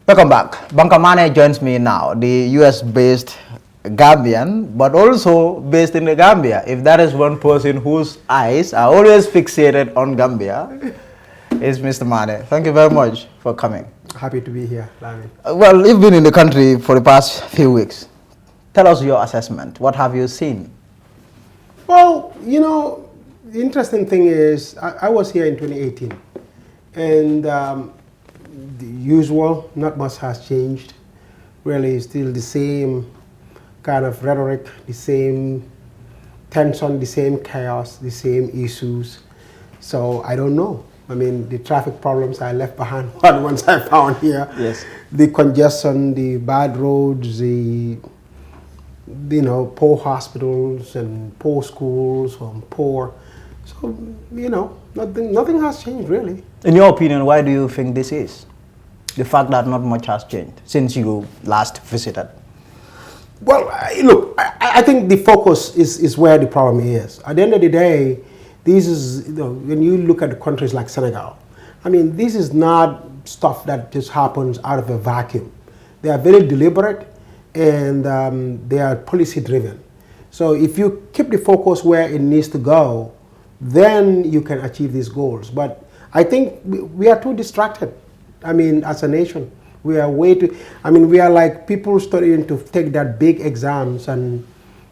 Welcome back. Banka Manneh joins me now, the US-based Gambian, but also based in the Gambia. If that is one person whose eyes are always fixated on Gambia, is Mr. Manneh. Thank you very much for coming. Happy to be here, Lamin. Well, you've been in the country for the past few weeks. Tell us your assessment. What have you seen? Well, the interesting thing is I was here in 2018, and the usual, not much has changed. Really, still the same kind of rhetoric, the same tension, the same chaos, the same issues. So I don't know. I mean, the traffic problems I left behind were the ones I found here. Yes. The congestion, the bad roads, the poor hospitals and poor schools and poor. So, nothing has changed really. In your opinion, why do you think this is? The fact that not much has changed since you last visited? Well, look, I think the focus is where the problem is. At the end of the day, this is, when you look at countries like Senegal, I mean, this is not stuff that just happens out of a vacuum. They are very deliberate and they are policy driven. So if you keep the focus where it needs to go, then you can achieve these goals. But I think we are too distracted. I mean, as a nation, we are we are like people studying to take that big exams and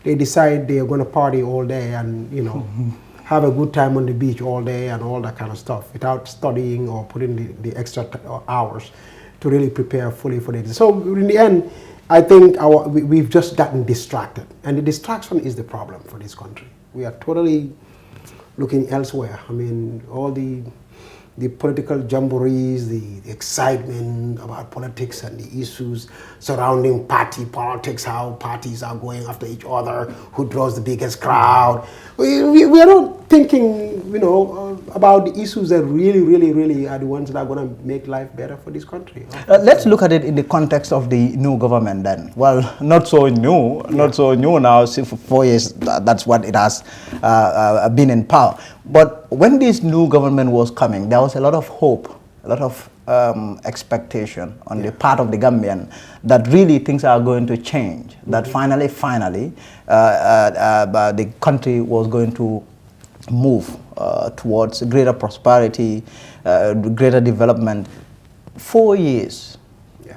they decide they are going to party all day and, have a good time on the beach all day and all that kind of stuff without studying or putting the extra hours to really prepare fully for it. So in the end, I think we've just gotten distracted, and the distraction is the problem for this country. We are totally looking elsewhere. I mean, all the political jamborees, the excitement about politics and the issues surrounding party politics, how parties are going after each other, who draws the biggest crowd. We are not thinking, about the issues that really are the ones that are going to make life better for this country. Let's look at it in the context of the new government then. Well, not so new now, for 4 years, that's what it has been in power. But when this new government was coming, there was a lot of hope, a lot of expectation on the part of the Gambian that really things are going to change, that finally, the country was going to move towards greater prosperity, greater development. 4 years. Yeah.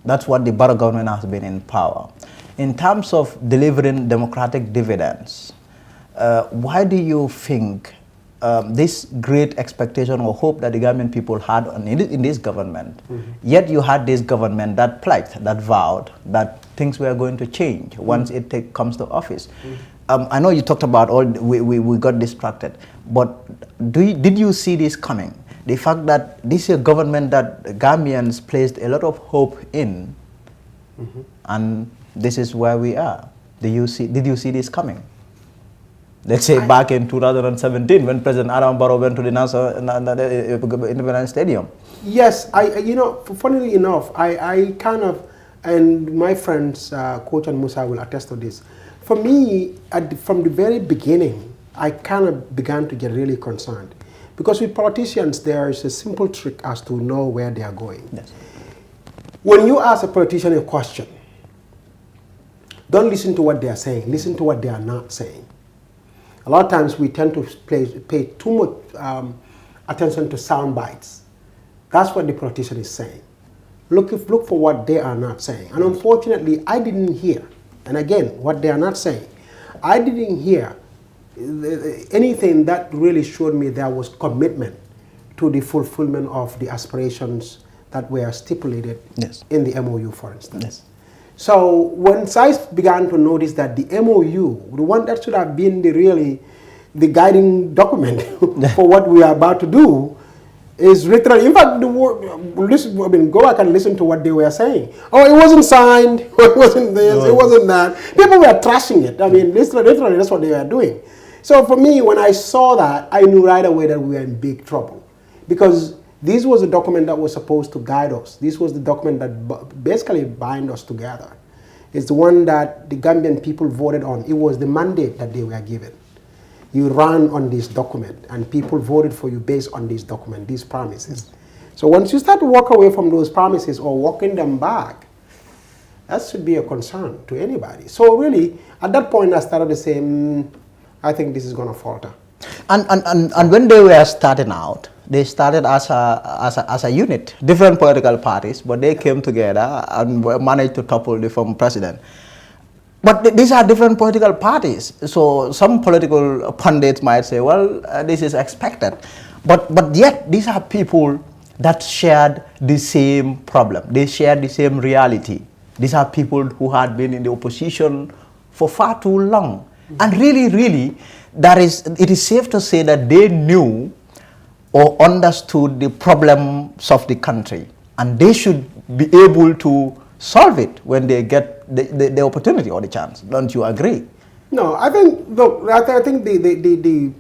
That's what the Barrow government has been in power. In terms of delivering democratic dividends, why do you think this great expectation or hope that the Gambian people had in this government, yet you had this government that pledged, that vowed that things were going to change once it comes to office? I know you talked about we got distracted, but did you see this coming? The fact that this is a government that Gambians placed a lot of hope in, and this is where we are. Did you see this coming? Let's say back in 2017 when President Adam Barrow went to the Independence Stadium. Yes, funnily enough, I kind of, and my friends, Coach and Musa will attest to this. For me, from the very beginning, I kind of began to get really concerned. Because with politicians, there is a simple trick as to know where they are going. Yes. When you ask a politician a question, don't listen to what they are saying, listen to what they are not saying. A lot of times we tend to pay too much attention to sound bites. That's what the politician is saying. Look for what they are not saying. And unfortunately, I didn't hear, and again, what they are not saying, I didn't hear anything that really showed me there was commitment to the fulfillment of the aspirations that were stipulated in the MOU, for instance. Yes. So once I began to notice that the MOU, the one that should have been the guiding document for what we are about to do, is literally, in fact, go back and listen to what they were saying. Oh, it wasn't signed, it wasn't this, it wasn't that. People were trashing it. I mean, literally, that's what they were doing. So for me, when I saw that, I knew right away that we were in big trouble. Because this was a document that was supposed to guide us. This was the document that basically bind us together. It's the one that the Gambian people voted on. It was the mandate that they were given. You ran on this document, and people voted for you based on this document, these promises. So once you start to walk away from those promises or walking them back, that should be a concern to anybody. So really, at that point, I started to say, I think this is going to falter. And when they were starting out, they started as a unit, different political parties, but they came together and managed to topple the former president. But these are different political parties. So some political pundits might say, well, this is expected. But yet, these are people that shared the same problem. They shared the same reality. These are people who had been in the opposition for far too long. And really, it is safe to say that they knew or understood the problems of the country. And they should be able to solve it when they get the opportunity or the chance. Don't you agree? No, I think, look, I think the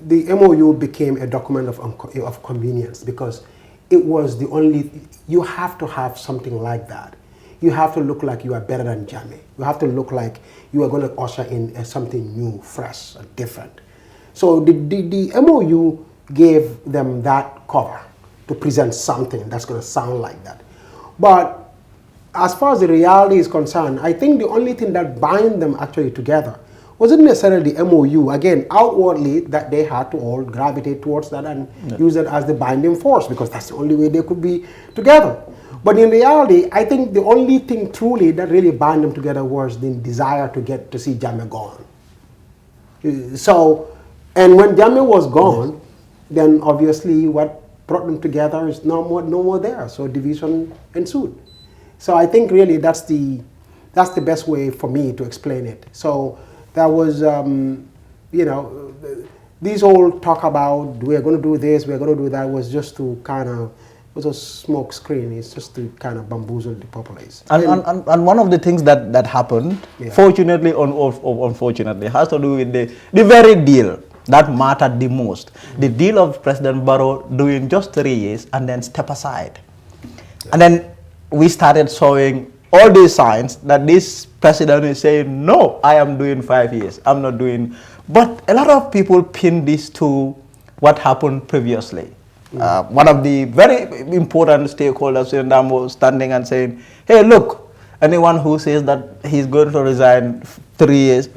MOU became a document of convenience because it was the only, you have to have something like that. You have to look like you are better than Jammeh. You have to look like you are going to usher in something new, fresh, and different. So the MOU gave them that cover to present something that's going to sound like that. But as far as the reality is concerned, I think the only thing that bind them actually together wasn't necessarily the MOU. Again, outwardly, that they had to all gravitate towards that and use it as the binding force because that's the only way they could be together. But in reality, I think the only thing truly that really bound them together was the desire to get to see Jammeh gone. So, and when Jammeh was gone, then obviously what brought them together is no more there. So division ensued. So I think really that's the best way for me to explain it. So that was, you know, these all talk about we're going to do this, we're going to do that was just to kind of, it was a smoke screen. It's just to kind of bamboozle the populace. And one of the things that happened, fortunately or unfortunately, has to do with the very deal that mattered the most. The deal of President Barrow doing just 3 years and then step aside. And then we started showing all these signs that this president is saying, no, I am doing 5 years. I'm not doing. But a lot of people pin this to what happened previously. One of the very important stakeholders in Dam was standing and saying, hey, look, anyone who says that he's going to resign 3 years,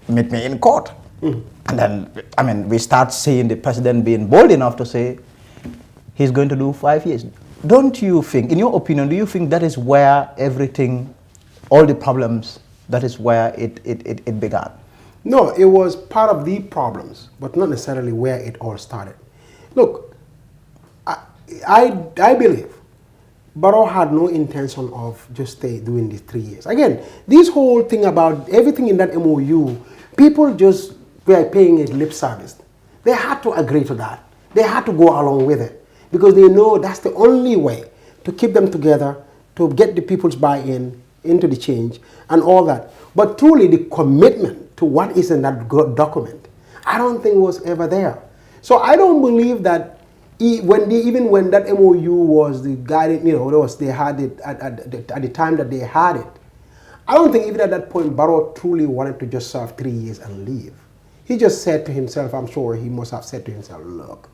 meet me in court. And then, I mean, we start seeing the president being bold enough to say he's going to do 5 years. Don't you think, in your opinion, do you think that is where everything, all the problems, that is where it began? No, it was part of the problems, but not necessarily where it all started. Look, I believe Barrow had no intention of just doing these 3 years. Again, this whole thing about everything in that MOU, people just were paying it lip service. They had to agree to that. They had to go along with it because they know that's the only way to keep them together, to get the people's buy-in into the change and all that. But truly the commitment to what is in that document, I don't think was ever there. So I don't believe that even when that MOU was the guiding, you know, they had it at the time that they had it, I don't think even at that point Barrow truly wanted to just serve 3 years and leave. He just said to himself, I'm sure he must have said to himself, look,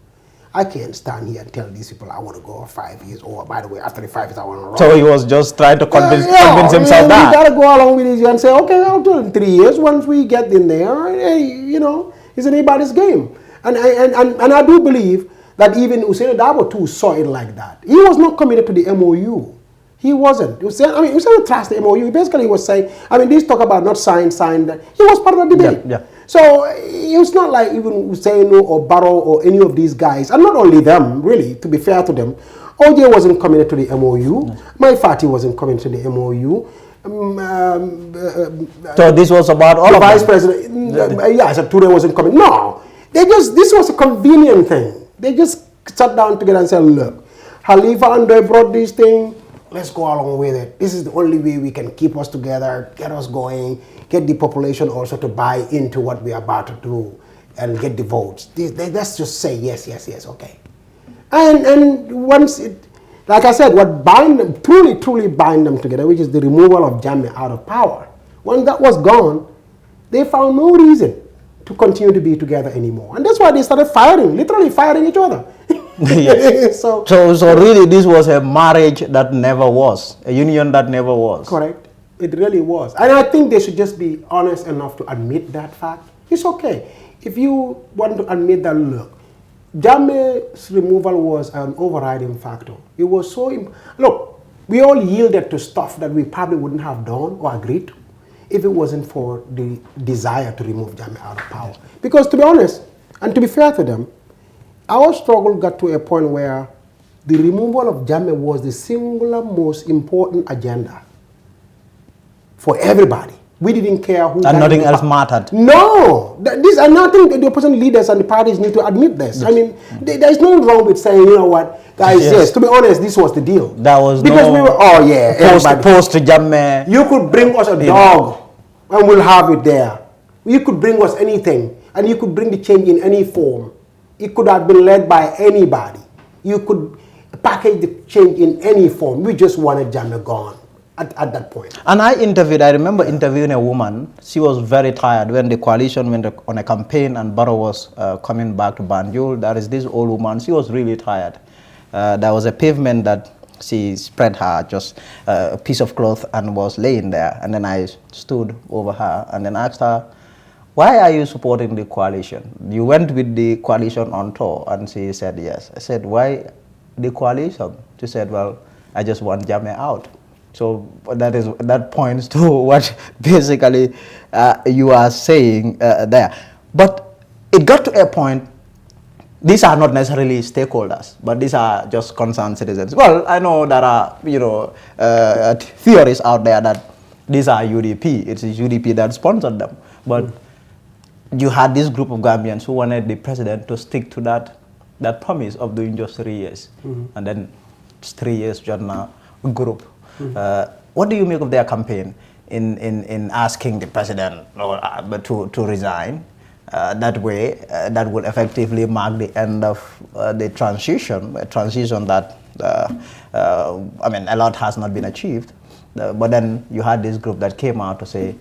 I can't stand here and tell these people I want to go 5 years, or by the way, after the 5 years I want to run. So he was just trying to convince himself that. You got to go along with it and say, okay, I'll do it in 3 years. Once we get in there, hey, you know, it's anybody's game. And I do believe that even Usain Dabo too saw it like that. He was not committed to the MOU. He wasn't. Usain trashed the MOU. Basically, he was saying, this talk about not signed. He was part of the debate. Yeah. So it's not like even Usain or Barrow or any of these guys, and not only them, really, to be fair to them, OJ wasn't committed to the MOU. No. My Fati wasn't committed to the MOU. So this was about all the of vice them. president. Yeah, so Ture wasn't coming. No, this was a convenient thing. They just sat down together and said, look, Halifa Andre brought this thing. Let's go along with it. This is the only way we can keep us together, get us going, get the population also to buy into what we are about to do and get the votes. Let's just say yes, okay. And once it, like I said, what bind them, truly bind them together, which is the removal of Jammeh out of power. When that was gone, they found no reason to continue to be together anymore. And that's why they started firing, literally firing each other. Yes. So Really this was a marriage that never was, a union that never was. correct. It really was. And I think they should just be honest enough to admit that fact. It's okay. If you want to admit that, look, Jammeh's removal was an overriding factor. It was so, look, we all yielded to stuff that we probably wouldn't have done or agreed to if it wasn't for the desire to remove Jammeh out of power. Because to be honest, and to be fair to them, our struggle got to a point where the removal of Jammeh was the singular most important agenda for everybody. We didn't care who. And nothing else mattered. No, this and nothing. The opposition leaders and the parties need to admit this. I mean, there is nothing wrong with saying, you know what, guys. Yes, to be honest, this was the deal. That was because no we were. Oh yeah, post Jammeh. You could bring us a dog, and we'll have it there. You could bring us anything, and you could bring the change in any form. It could have been led by anybody. You could package the change in any form. We just wanted Jammeh gone at that point. And I remember interviewing a woman. She was very tired when the coalition went on a campaign and Barrow was coming back to Banjul. There is this old woman. She was really tired. There was a pavement that she spread her, just a piece of cloth, and was laying there. And then I stood over her and then asked her, why are you supporting the coalition? You went with the coalition on tour, and she said yes. I said, why the coalition? She said, well, I just want Jammeh out. So that points to what basically you are saying there. But it got to a point, these are not necessarily stakeholders, but these are just concerned citizens. Well, I know there are, theories out there that these are UDP. It's UDP that sponsored them. But you had this group of Gambians who wanted the president to stick to that promise of doing just 3 years. And then it's 3 years, Jodna group. What do you make of their campaign in asking the president to resign? That way, that will effectively mark the end of the transition, a transition that, a lot has not been achieved. But then you had this group that came out to say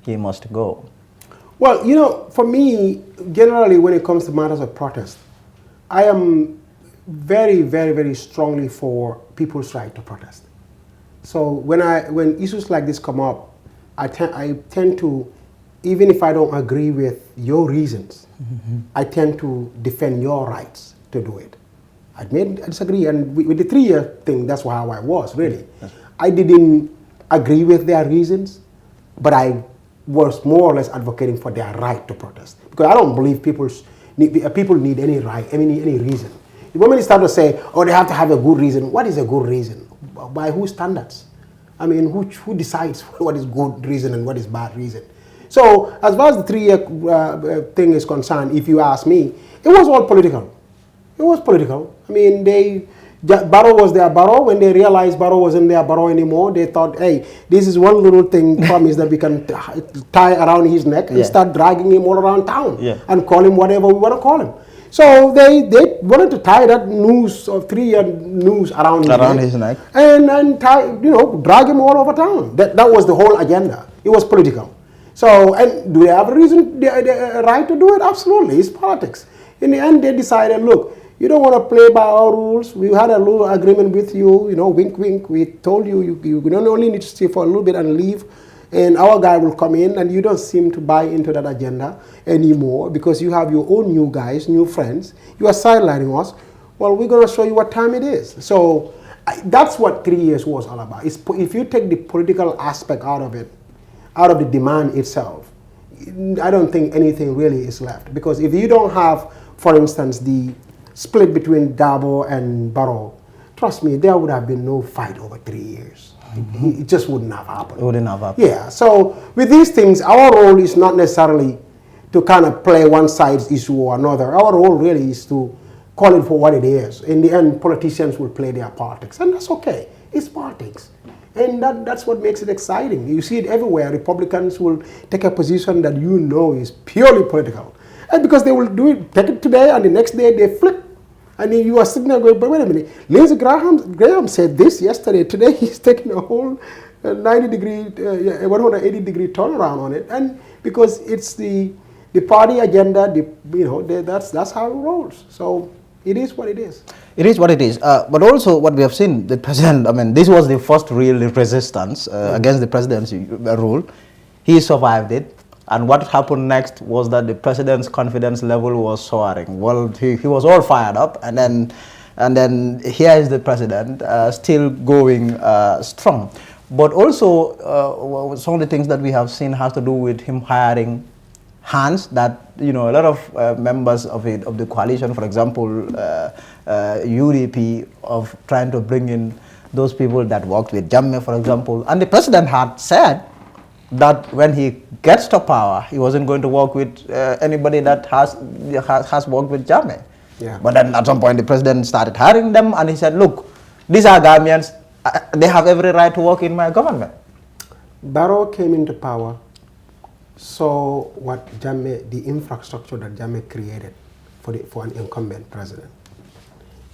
he must go. Well, for me, generally when it comes to matters of protest, I am very, very, very strongly for people's right to protest. So when issues like this come up, I tend to, even if I don't agree with your reasons, I tend to defend your rights to do it. I disagree, and with the 3-year thing, that's how I was, really. I didn't agree with their reasons, but I was more or less advocating for their right to protest. Because I don't believe people need any right, any reason. The moment you start to say, oh, they have to have a good reason, what is a good reason? By whose standards? I mean, who decides what is good reason and what is bad reason? So, as far as the 3-year thing is concerned, if you ask me, it was all political. It was political. I mean, Barrow was their Barrow. When they realized Barrow wasn't their Barrow anymore, they thought, hey, this is one little thing promise that we can tie around his neck and start dragging him all around town and call him whatever we want to call him. So they wanted to tie that noose of 3-year noose around his neck and tie, drag him all over town. That was the whole agenda. It was political. So, and do they have a reason, the right to do it? Absolutely, it's politics. In the end, they decided, look, you don't want to play by our rules. We had a little agreement with you, wink, wink. We told you, you don't only need to stay for a little bit and leave. And our guy will come in, and you don't seem to buy into that agenda anymore because you have your own new guys, new friends. You are sidelining us. Well, we're going to show you what time it is. So that's what 3 years was all about. If you take the political aspect out of it, out of the demand itself, I don't think anything really is left. Because if you don't have, for instance, the split between Dabo and Barrow, trust me, there would have been no fight over 3 years. It just wouldn't have happened. It wouldn't have happened. Yeah, so with these things, our role is not necessarily to kind of play one side's issue or another. Our role really is to call it for what it is. In the end, politicians will play their politics, and that's okay. It's politics. And that's what makes it exciting. You see it everywhere. Republicans will take a position that is purely political. And because they will take it today, and the next day they flip. And then you are sitting there going, but wait a minute, Lindsey Graham said this yesterday. Today he's taking a whole 180-degree turnaround on it. And because it's the party agenda, that's how it rolls. So It is what it is. It is what it is. But also what we have seen, the president, I mean, this was the first real resistance against the president's rule. He survived it. And what happened next was that the president's confidence level was soaring. Well, he was all fired up. And then here is the president still going strong. But also, some of the things that we have seen has to do with him hiring hands that, you know, a lot of members of the coalition, for example, UDP, of trying to bring in those people that worked with Jammeh, for example. And the president had said that when he gets to power, he wasn't going to work with anybody that has worked with Jammeh. Yeah. But then at some point, the president started hiring them, and he said, look, these are Gambians. They have every right to work in my government. Barrow came into power, saw what Jammeh, the infrastructure that Jammeh created for an incumbent president,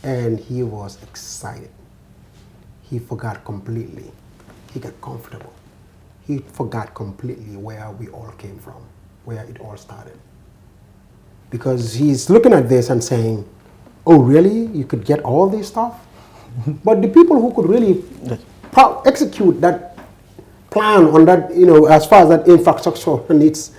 and he was excited. He forgot completely. He got comfortable. He forgot completely where we all came from, where it all started. Because he's looking at this and saying, oh, really? You could get all this stuff? But the people who could really execute that plan on that, you know, as far as that infrastructure and its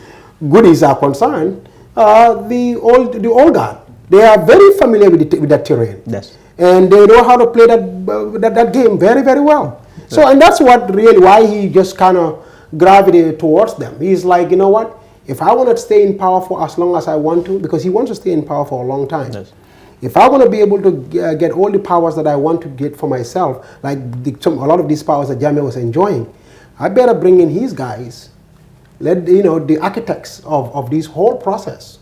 goodies are concerned, the old guard. They are very familiar with that terrain. Yes. And they know how to play that game very, very well. Yes. So, and that's what really why he just kind of gravitated towards them. He's like, you know what? If I want to stay in power for as long as I want to, because he wants to stay in power for a long time. Yes. If I want to be able to get all the powers that I want to get for myself, like a lot of these powers that Jammeh was enjoying, I better bring in his guys, the architects of this whole process.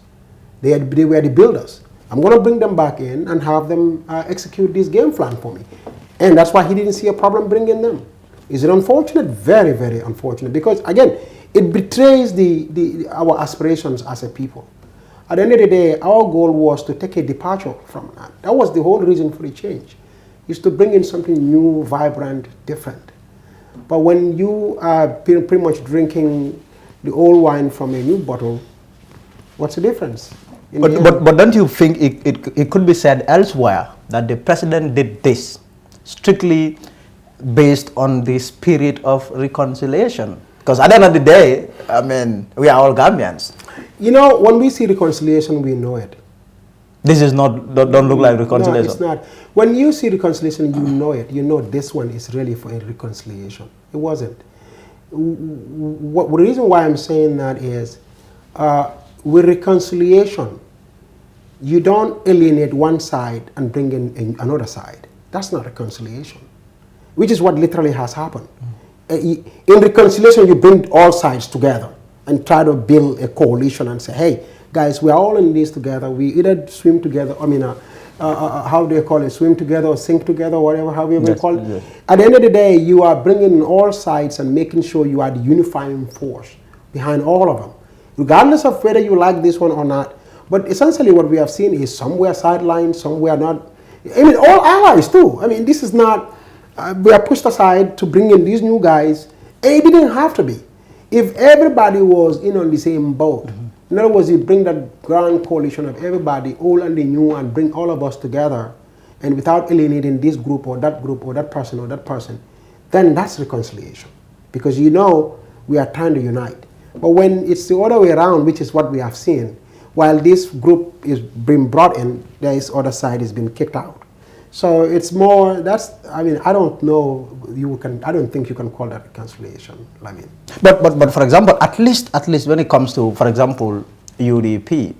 They were the builders. I'm going to bring them back in and have them execute this game plan for me. And that's why he didn't see a problem bringing them. Is it unfortunate? Very, very unfortunate. Because, again, it betrays our aspirations as a people. At the end of the day, our goal was to take a departure from that. That was the whole reason for the change, is to bring in something new, vibrant, different. But when you are pretty much drinking the old wine from a new bottle, what's the difference? But don't you think it could be said elsewhere that the president did this strictly based on the spirit of reconciliation? Because at the end of the day, I mean, we are all Gambians. You know, when we see reconciliation, we know it. This is not, don't look like reconciliation. No, it's not. When you see reconciliation, you know it. You know this one is really for a reconciliation. It wasn't. The reason why I'm saying that is, with reconciliation, you don't alienate one side and bring in another side. That's not reconciliation, which is what literally has happened. In reconciliation, you bring all sides together and try to build a coalition and say, hey, guys, we're all in this together. We either swim together, how do you call it, swim together or sink together, whatever, however you call it. Yes. At the end of the day, you are bringing in all sides and making sure you are the unifying force behind all of them, regardless of whether you like this one or not. But essentially what we have seen is some were sidelined, some were not. I mean, all allies too. I mean, this is not, we are pushed aside to bring in these new guys. And it didn't have to be. If everybody was in on the same boat, in other words, you bring that grand coalition of everybody, old and the new, and bring all of us together, and without alienating this group or that person, then that's reconciliation. Because you know we are trying to unite. But when it's the other way around, which is what we have seen, while this group is being brought in, this other side is being kicked out. So it's more, I don't know, I don't think you can call that reconciliation, Lamin. But for example, at least when it comes to, for example, UDP,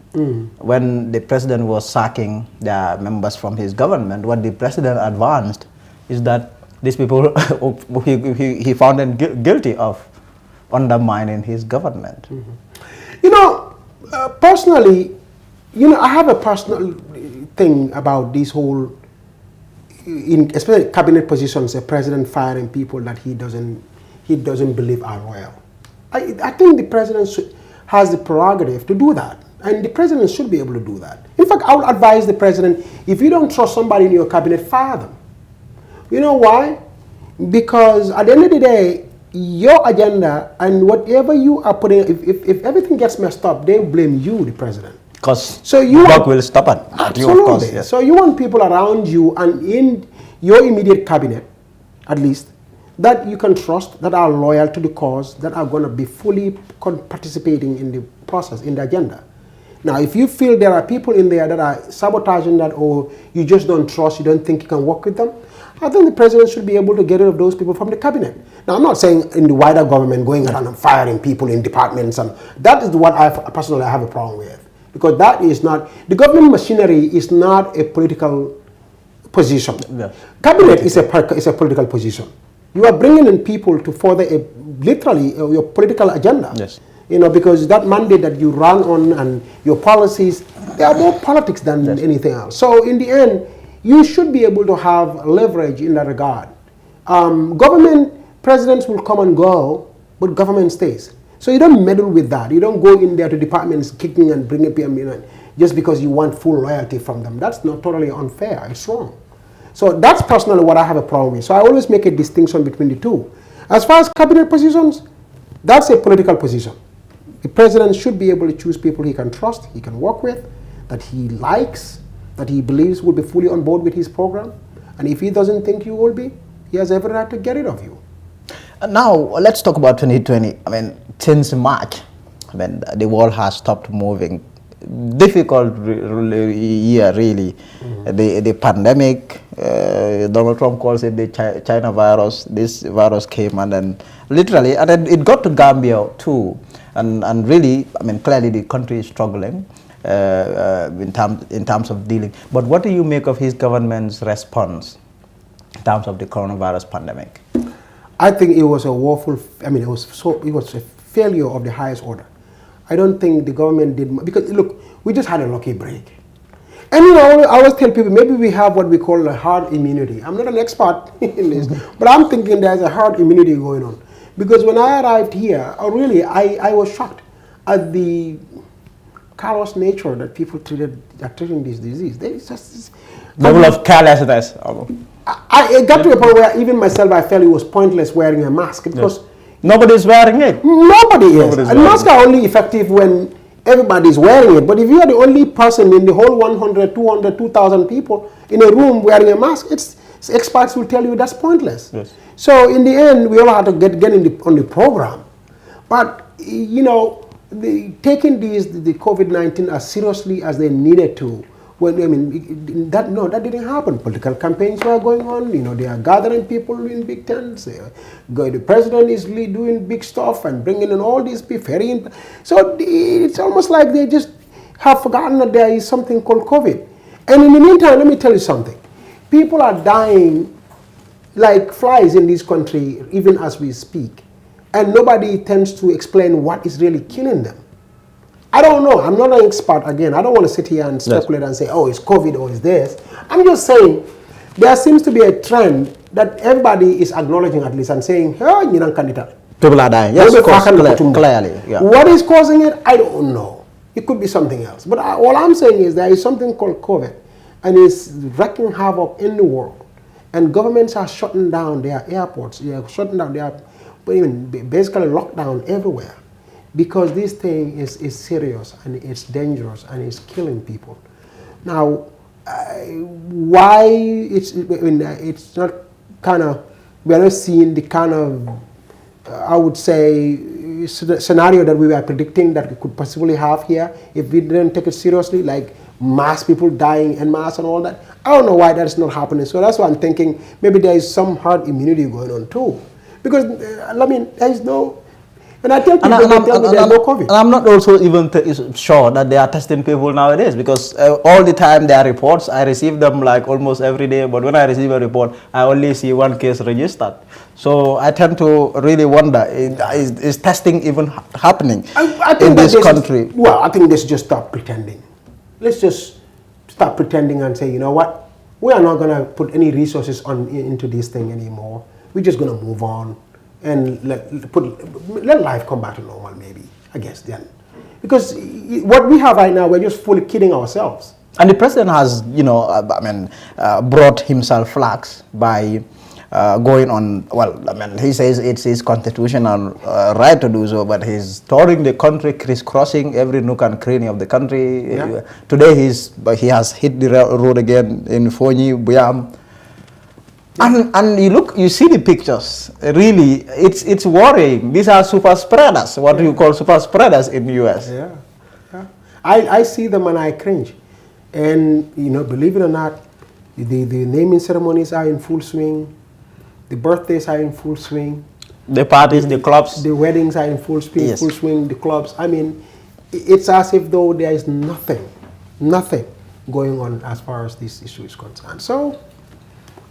when the president was sacking the members from his government, what the president advanced is that these people, he found them guilty of undermining his government. You know, personally, I have a personal thing about this whole, especially cabinet positions, a president firing people that he doesn't believe are loyal. I think the president has the prerogative to do that, and the president should be able to do that. In fact, I would advise the president, if you don't trust somebody in your cabinet, fire them. You know why? Because at the end of the day, your agenda and whatever you are putting, if everything gets messed up, they blame you, the president. Because so work will stop at you, of course. Yes. So you want people around you and in your immediate cabinet, at least, that you can trust, that are loyal to the cause, that are going to be fully participating in the process, in the agenda. Now, if you feel there are people in there that are sabotaging that, or you just don't trust, you don't think you can work with them, I think the president should be able to get rid of those people from the cabinet. Now, I'm not saying in the wider government going around and firing people in departments, and that is what I personally have a problem with. Because that is not, the government machinery is not a political position. Yeah. Cabinet is a political position. You are bringing in people to further literally your political agenda. Yes. You know, because that mandate that you run on and your policies, they are more politics than anything else. So in the end, you should be able to have leverage in that regard. Government presidents will come and go, but government stays. So you don't meddle with that. You don't go in there to departments kicking and bringing people in just because you want full loyalty from them. That's not totally unfair. It's wrong. So that's personally what I have a problem with. So I always make a distinction between the two. As far as cabinet positions, that's a political position. The president should be able to choose people he can trust, he can work with, that he likes, that he believes will be fully on board with his program. And if he doesn't think you will be, he has every right to get rid of you. Now, let's talk about 2020. I mean, since March, I mean, the world has stopped moving. Difficult year, really. The pandemic, Donald Trump calls it the China virus. This virus came and then literally, and then it got to Gambia too. And really, I mean, clearly the country is struggling in terms of dealing. But what do you make of his government's response in terms of the coronavirus pandemic? I think it was a woeful, I mean, it was a failure of the highest order. I don't think the government did, because look, we just had a lucky break. And you know, I always tell people, maybe we have what we call a herd immunity. I'm not an expert in this, but I'm thinking there's a herd immunity going on. Because when I arrived here, I was shocked at the callous nature that people are treating this disease. There is just this level of carelessness. I got to a point where even myself, I felt it was pointless wearing a mask because nobody's wearing it. Nobody is. And masks are only effective when everybody's wearing it. But if you are the only person in the whole 100, 200, 2,000 people in a room wearing a mask, experts will tell you that's pointless. Yes. So in the end, we all had to get on the program. But, you know, taking the COVID-19 as seriously as they needed to, when, I mean, that didn't happen. Political campaigns were going on. You know, they are gathering people in big tents. The president is doing big stuff and bringing in all these people. So it's almost like they just have forgotten that there is something called COVID. And in the meantime, let me tell you something. People are dying like flies in this country, even as we speak. And nobody tends to explain what is really killing them. I don't know. I'm not an expert again. I don't want to sit here and speculate and say, oh, it's COVID or it's this. I'm just saying there seems to be a trend that everybody is acknowledging at least and saying, oh, you don't candidate. People are dying. Yes, of course, clearly. Yeah. What is causing it? I don't know. It could be something else. But all I'm saying is there is something called COVID, and it's wreaking havoc in the world. And governments are shutting down their airports. They are shutting down their, basically lockdown everywhere. Because this thing is serious and it's dangerous and it's killing people. Now, why it's not kind of, we're not seeing the kind of, I would say, scenario that we were predicting that we could possibly have here if we didn't take it seriously, like mass people dying en masse and all that. I don't know why that's not happening. So that's why I'm thinking maybe there is some herd immunity going on too. Because, I mean, there is no, and I tell people, there's no COVID. And I'm not also even sure that they are testing people nowadays, because all the time there are reports. I receive them like almost every day, but when I receive a report, I only see one case registered. So I tend to really wonder, is testing even happening in this country? I think let's just stop pretending. Let's just stop pretending and say, you know what, we are not going to put any resources into this thing anymore. We're just going to move on. And let life come back to normal, maybe, I guess, then. Because what we have right now, we're just fully kidding ourselves. And the president has, you know, brought himself flags by going on. Well, I mean, he says it's his constitutional right to do so, but he's touring the country, crisscrossing every nook and cranny of the country. Yeah. Today he has hit the road again in Fonyi, Buyam. And you see the pictures. Really, it's worrying. These are super spreaders, what you call super spreaders in the US. Yeah, yeah. I see them and I cringe. And believe it or not, the naming ceremonies are in full swing. The birthdays are in full swing. The parties, the clubs. The weddings are in full swing. Yes. Full swing. The clubs. I mean, it's as if though there is nothing going on as far as this issue is concerned. So.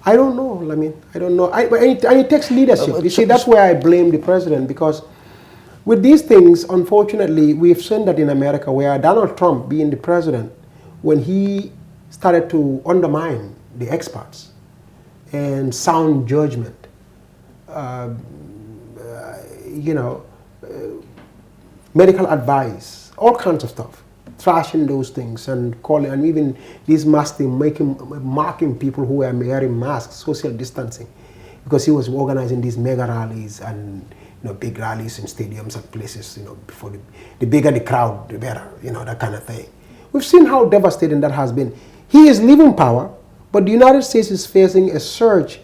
I don't know, Lamin. I don't know. And it takes leadership. You see, that's where I blame the president, because with these things, unfortunately, we've seen that in America, where Donald Trump, being the president, when he started to undermine the experts and sound judgment, medical advice, all kinds of stuff, trashing those things and calling, and even these masking, mocking people who were wearing masks, social distancing, because he was organizing these mega rallies and big rallies in stadiums and places. Before the bigger the crowd, the better. That kind of thing. We've seen how devastating that has been. He is leaving power, but the United States is facing a surge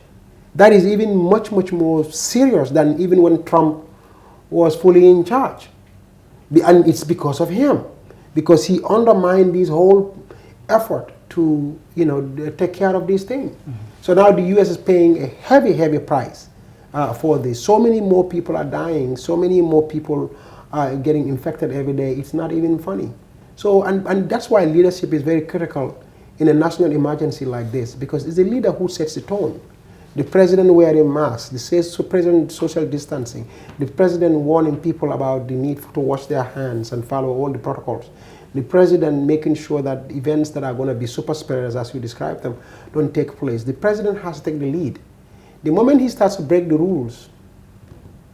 that is even much more serious than even when Trump was fully in charge, and it's because of him. Because he undermined this whole effort to, take care of these things. Mm-hmm. So now the U.S. is paying a heavy price for this. So many more people are dying. So many more people are getting infected every day. It's not even funny. So, and that's why leadership is very critical in a national emergency like this, because it's the leader who sets the tone. The president wearing masks, the president social distancing, the president warning people about the need to wash their hands and follow all the protocols, the president making sure that events that are going to be super spreaders, as you described them, don't take place. The president has to take the lead. The moment he starts to break the rules,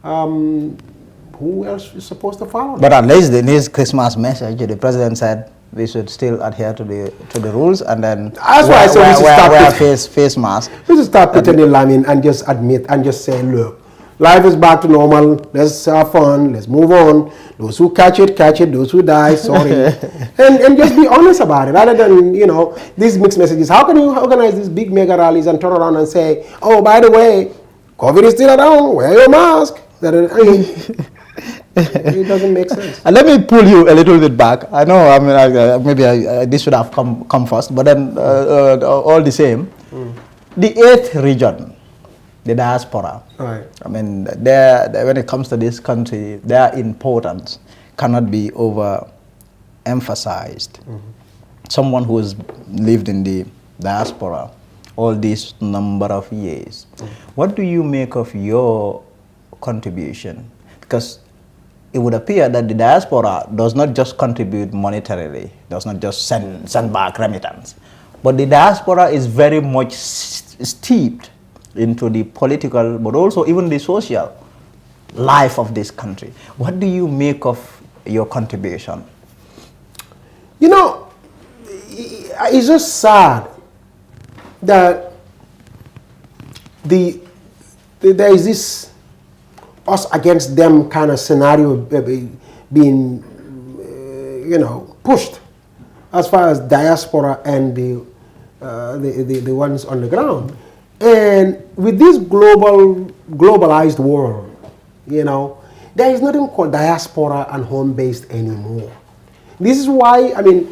who else is supposed to follow them? But at least in his Christmas message, the president said we should still adhere to the rules, and then that's why I said we should stop wear face mask. We should stop pretending, Lamin, and just admit and just say, look, life is back to normal. Let's have fun. Let's move on. Those who catch it. Those who die, sorry. and just be honest about it, rather than these mixed messages. How can you organize these big mega rallies and turn around and say, oh, by the way, COVID is still around. Wear your mask. It doesn't make sense. And let me pull you a little bit back. I know, maybe this should have come first, but then all the same, the 8th region, the diaspora. Right. I mean, when it comes to this country, their importance cannot be overemphasized. Someone who has lived in the diaspora all this number of years, what do you make of your contribution? Because it would appear that the diaspora does not just contribute monetarily, does not just send back remittance, but the diaspora is very much steeped into the political, but also even the social life of this country. What do you make of your contribution? It's just sad that there is this us against them kind of scenario being, pushed as far as diaspora and the ones on the ground. And with this globalized world, there is nothing called diaspora and home-based anymore. This is why, the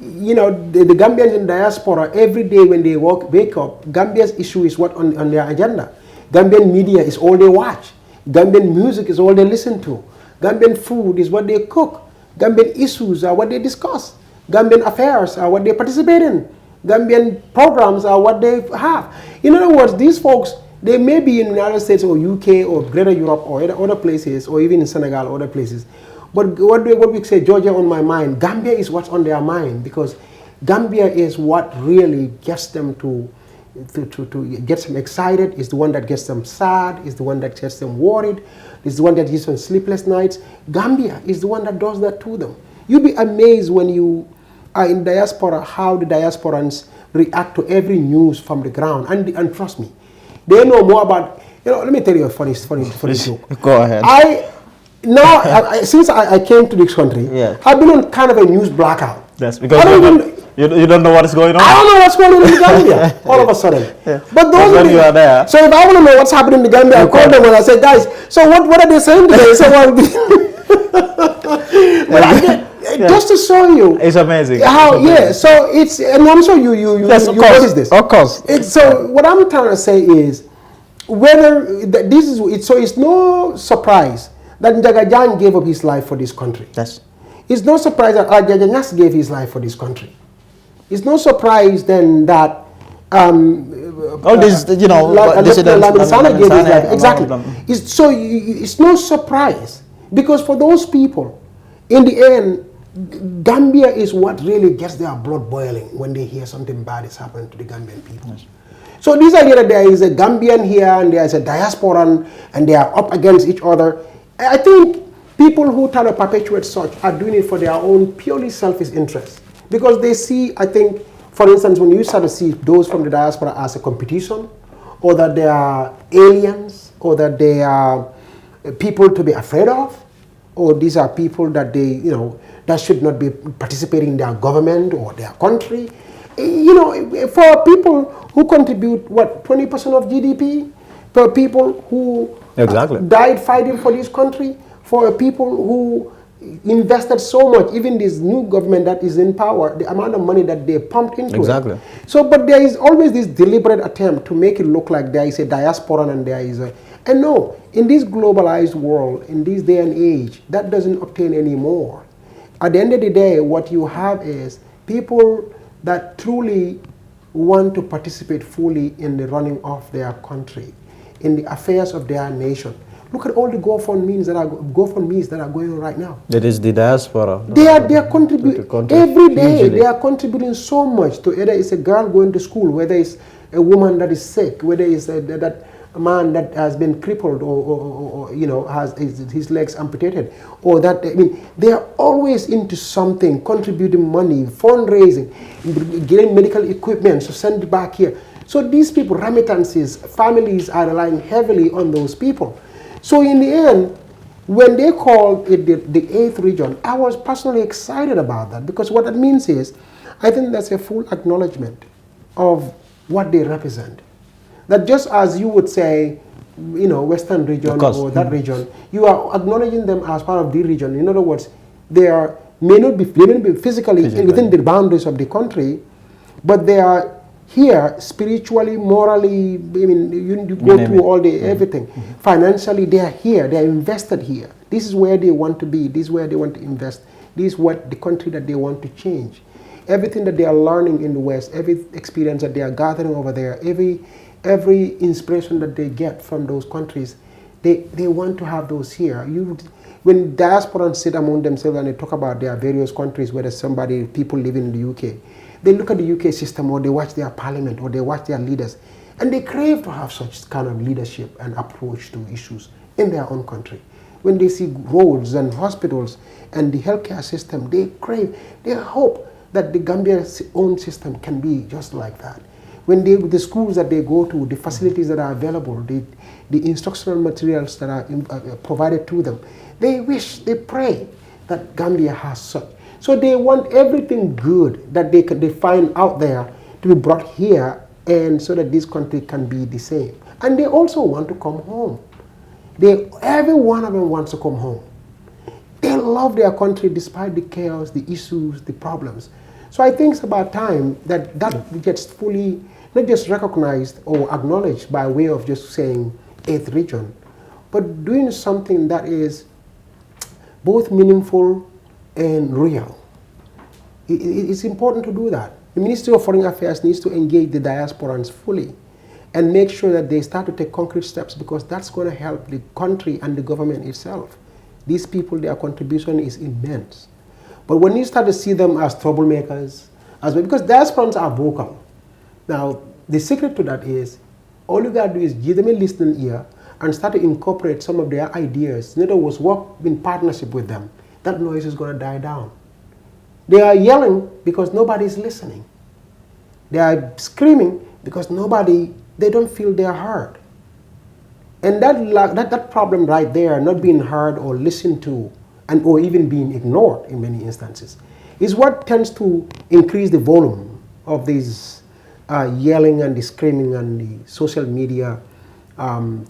Gambians in diaspora, every day when they wake up, Gambia's issue is what on their agenda. Gambian media is all they watch. Gambian music is all they listen to. Gambian food is what they cook. Gambian issues are what they discuss. Gambian affairs are what they participate in. Gambian programs are what they have. In other words, these folks, they may be in the United States or UK or Greater Europe or other places, or even in Senegal or other places. But what we say, Georgia on my mind, Gambia is what's on their mind, because Gambia is what really gets them to gets them excited, is the one that gets them sad, is the one that gets them worried, is the one that gives them sleepless nights. Gambia is the one that does that to them. You'll be amazed when you are in diaspora how the diasporans react to every news from the ground. And trust me, They know more about, let me tell you a funny joke. Go ahead. Since I came to this country, Yeah. I've been on kind of a news blackout. That's because you don't know what is going on. I don't know what's going on in Gambia all of a sudden. Yeah. But those when you are there. So if I want to know what's happening in Gambia, I call them and I say, guys, so what are they saying today? So just to show you, it's amazing. How so it's, and I'm sure you yes, of course. notice this. Of course. So what I'm trying to say is, whether this is it, so it's no surprise that Njagajan gave up his life for this country. Yes. It's no surprise that Ajajanyas gave his life for this country. It's no surprise then that all this, Lamin Njie gave his life. Exactly. It's no surprise, because for those people, in the end, Gambia is what really gets their blood boiling when they hear something bad is happening to the Gambian people. Yes. So this idea that there is a Gambian here and there is a diasporan and they are up against each other, I think people who try to perpetuate such are doing it for their own purely selfish interests. Because they see, I think, for instance, when you start to see those from the diaspora as a competition, or that they are aliens, or that they are people to be afraid of, or these are people that that should not be participating in their government or their country. For people who contribute, 20% of GDP, for people who died fighting for this country, for people who invested so much, even this new government that is in power, the amount of money that they pumped into it. So, but there is always this deliberate attempt to make it look like there is a diaspora and there is a... And no, in this globalized world, in this day and age, that doesn't obtain anymore. At the end of the day, what you have is people that truly want to participate fully in the running of their country, in the affairs of their nation. Look at all the GoFundMes that are going on right now. That is the diaspora. They are contributing every day. Hugely. They are contributing so much to whether it's a girl going to school, whether it's a woman that is sick, whether it's a man that has been crippled or has his legs amputated, or that they are always into something, contributing money, fundraising, getting medical equipment to send back here. So these people, remittances, families are relying heavily on those people. So in the end, when they called it the 8th region, I was personally excited about that, because what that means is, I think that's a full acknowledgement of what they represent. That just as you would say, Western region or that region, you are acknowledging them as part of the region. In other words, they may not be physically within the boundaries of the country, but they are here spiritually, morally. You go through all the everything. Financially, they are here. They are invested here. This is where they want to be. This is where they want to invest. This is what the country that they want to change. Everything that they are learning in the West, every experience that they are gathering over there, every inspiration that they get from those countries, they want to have those here. When diasporans sit among themselves and they talk about their various countries, whether people living in the UK, they look at the UK system, or they watch their parliament, or they watch their leaders, and they crave to have such kind of leadership and approach to issues in their own country. When they see roads and hospitals and the healthcare system, they hope that the Gambia's own system can be just like that. When the schools that they go to, the facilities that are available, the instructional materials that are provided to them, they pray that Gambia has such. So they want everything good that they find out there to be brought here, and so that this country can be the same. And they also want to come home. Every one of them wants to come home. They love their country despite the chaos, the issues, the problems. So I think it's about time that gets fully, not just recognized or acknowledged by way of just saying 8th region, but doing something that is both meaningful and real. It's important to do that. The Ministry of Foreign Affairs needs to engage the diasporans fully and make sure that they start to take concrete steps, because that's going to help the country and the government itself. These people, their contribution is immense. But when you start to see them as troublemakers, because diasporans are vocal. Now, the secret to that is, all you got to do is give them a listening ear and start to incorporate some of their ideas. In other words, work in partnership with them. That noise is going to die down. They are yelling because nobody is listening. They are screaming because they don't feel they are heard. And that problem right there, not being heard or listened to, and or even being ignored in many instances, is what tends to increase the volume of these yelling and the screaming and the social media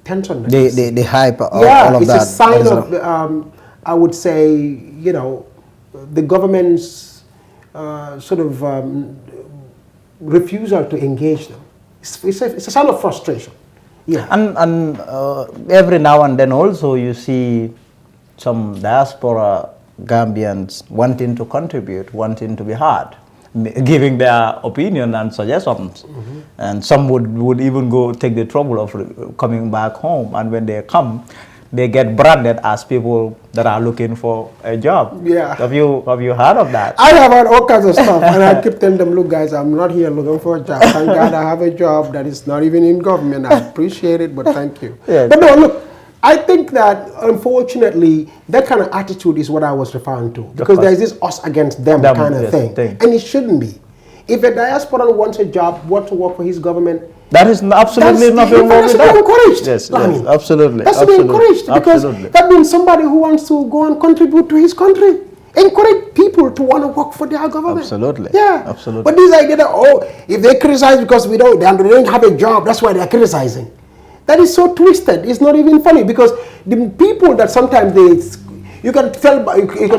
tension. The hype, all of it's that. A sign of, I would say, you know, the government's sort of refusal to engage them. It's a sign of frustration. Yeah. And every now and then also you see some diaspora Gambians wanting to contribute, wanting to be heard, giving their opinion and suggestions. And some would even go take the trouble of coming back home, and when they come, they get branded as people that are looking for a job. Yeah. Have you heard of that? I have heard all kinds of stuff, and I keep telling them, look guys, I'm not here looking for a job. Thank God I have a job that is not even in government. I appreciate it, but thank you. Yes. But no, look, I think that unfortunately that kind of attitude is what I was referring to, because there's this us against them kind of thing, and it shouldn't be. If a diaspora wants a job, wants to work for his government, that is absolutely nothing wrong with that. That's to be encouraged. Yes, yes, absolutely. That's to be encouraged, because that means somebody who wants to go and contribute to his country. Encourage people to want to work for their government. Absolutely. Yeah. Absolutely. But this idea that, oh, if they criticize because they don't have a job, that's why they're criticizing. That is so twisted. It's not even funny, because the people that sometimes you can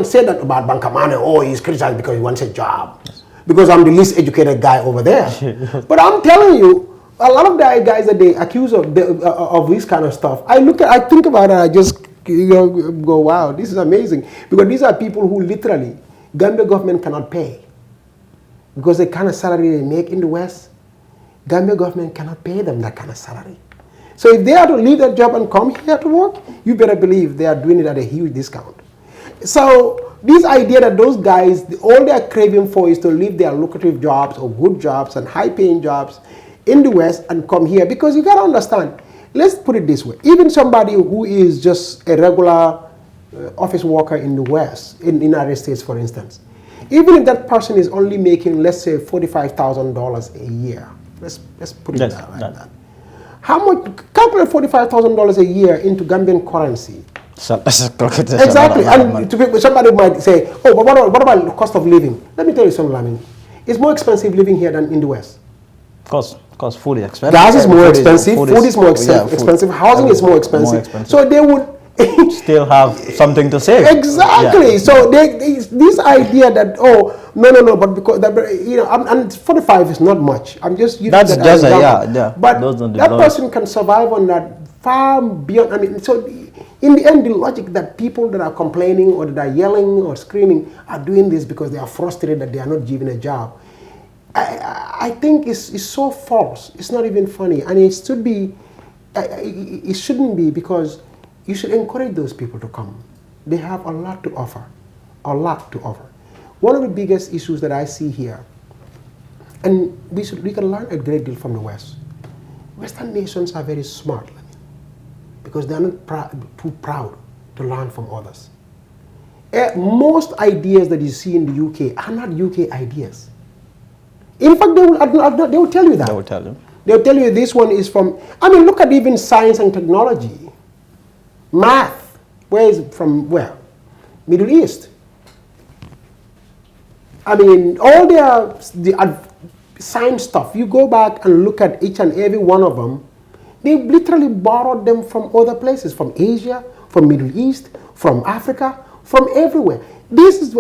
say that about Banka Manneh, oh, he's criticized because he wants a job. Yes. Because I'm the least educated guy over there. But I'm telling you, a lot of the guys that they accuse of this kind of stuff, I think about it, I just go, wow, this is amazing. Because these are people who literally, Gambia government cannot pay. Because the kind of salary they make in the West, Gambia government cannot pay them that kind of salary. So if they are to leave their job and come here to work, you better believe they are doing it at a huge discount. So this idea that those guys, all they are craving for is to leave their lucrative jobs or good jobs and high-paying jobs in the West and come here, because you got to understand, let's put it this way, even somebody who is just a regular office worker in the West, in the United States for instance, even if that person is only making, let's say, $45,000 a year, let's put it like that. How much, calculate $45,000 a year into Gambian currency. Exactly, and somebody might say, oh, but what about the cost of living? Let me tell you something, Lamin. It's more expensive living here than in the West. Because food is expensive. Gas is more expensive, food is more expensive, housing is more expensive. So they would still have something to say. Exactly. Yeah. So this idea that, oh, no, but because that, you know, and 45 is not much. I'm just using that's that just a but that person can survive on that far beyond. I mean, so in the end, the logic that people that are complaining or that are yelling or screaming are doing this because they are frustrated that they are not given a job, I think is so false. It's not even funny, and it should be. It shouldn't be, because you should encourage those people to come. They have a lot to offer, a lot to offer. One of the biggest issues that I see here, and we can learn a great deal from the West. Western nations are very smart, because they are not too proud to learn from others. Most ideas that you see in the UK are not UK ideas. In fact, they will tell you that. They will tell you. They'll tell you this one is from, I mean, look at even science and technology. Math, where is it from? Where? Middle East. I mean, all the science stuff, you go back and look at each and every one of them, they literally borrowed them from other places, from Asia, from Middle East, from Africa, from everywhere. This is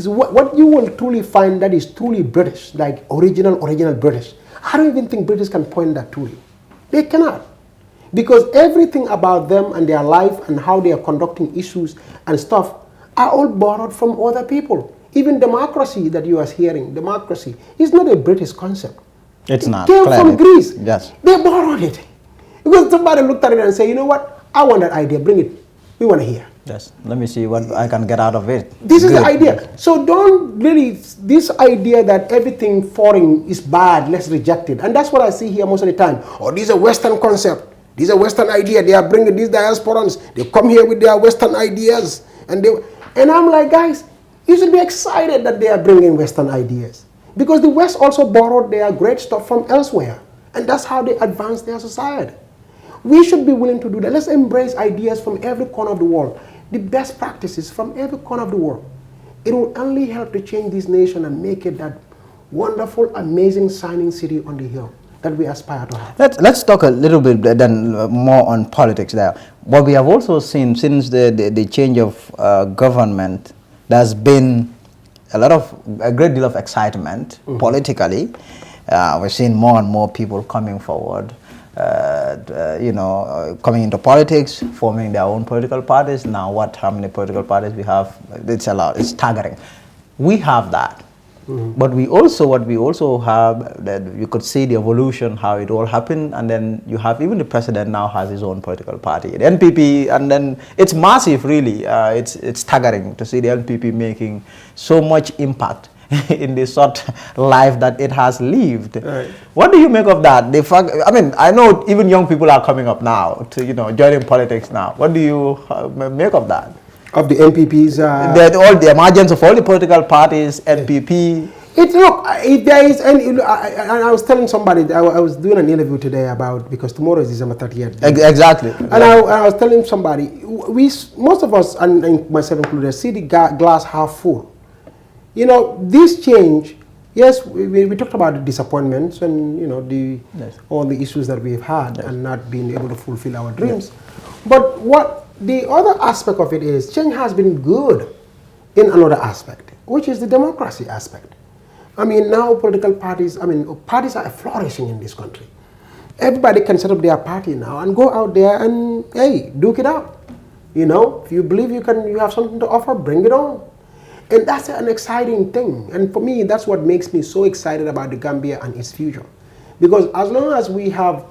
what you will truly find that is truly British, like original British. I don't even think British can point that to you. They cannot. Because everything about them and their life and how they are conducting issues and stuff are all borrowed from other people. Even democracy that you are hearing, democracy, is not a British concept. It's not. It came from Greece. Yes. They borrowed it. Because somebody looked at it and said, you know what, I want that idea, bring it. We want to hear. Yes. Let me see what I can get out of it. This is the idea. So don't really, this idea that everything foreign is bad, let's reject it. And that's what I see here most of the time. Oh, this is a Western concept. This is a Western idea. They are bringing these diasporans. They come here with their Western ideas. And I'm like, guys, you should be excited that they are bringing Western ideas. Because the West also borrowed their great stuff from elsewhere. And that's how they advance their society. We should be willing to do that. Let's embrace ideas from every corner of the world, the best practices from every corner of the world. It will only help to change this nation and make it that wonderful, amazing, shining city on the hill that we aspire to have. Let's talk a little bit then more on politics there. What we have also seen since the change of government, there's been a great deal of excitement politically. We're seeing more and more people coming forward, coming into politics, forming their own political parties. Now, how many political parties we have? It's a lot. It's staggering. We have that. But what we also have, that you could see the evolution, how it all happened, and then you have even the president now has his own political party, the NPP, and then it's massive, really. It's staggering to see the NPP making so much impact in the short life that it has lived. Right. What do you make of that? The fact, I mean, I know even young people are coming up now to joining politics now. What do you make of that? Of the NPP's, all the emergence of all the political parties, NPP. If there is any, I was telling somebody, I was doing an interview today about, because tomorrow is December 30th. Exactly. And I was telling somebody, most of us, and myself included, see the glass half full. This change, yes, we talked about the disappointments and all the issues that we've had and not being able to fulfill our dreams. But the other aspect of it is, change has been good in another aspect, which is the democracy aspect. I mean, now political parties, parties are flourishing in this country. Everybody can set up their party now and go out there and, hey, duke it out. If you believe you have something to offer, bring it on. And that's an exciting thing. And for me, that's what makes me so excited about the Gambia and its future. Because as long as we have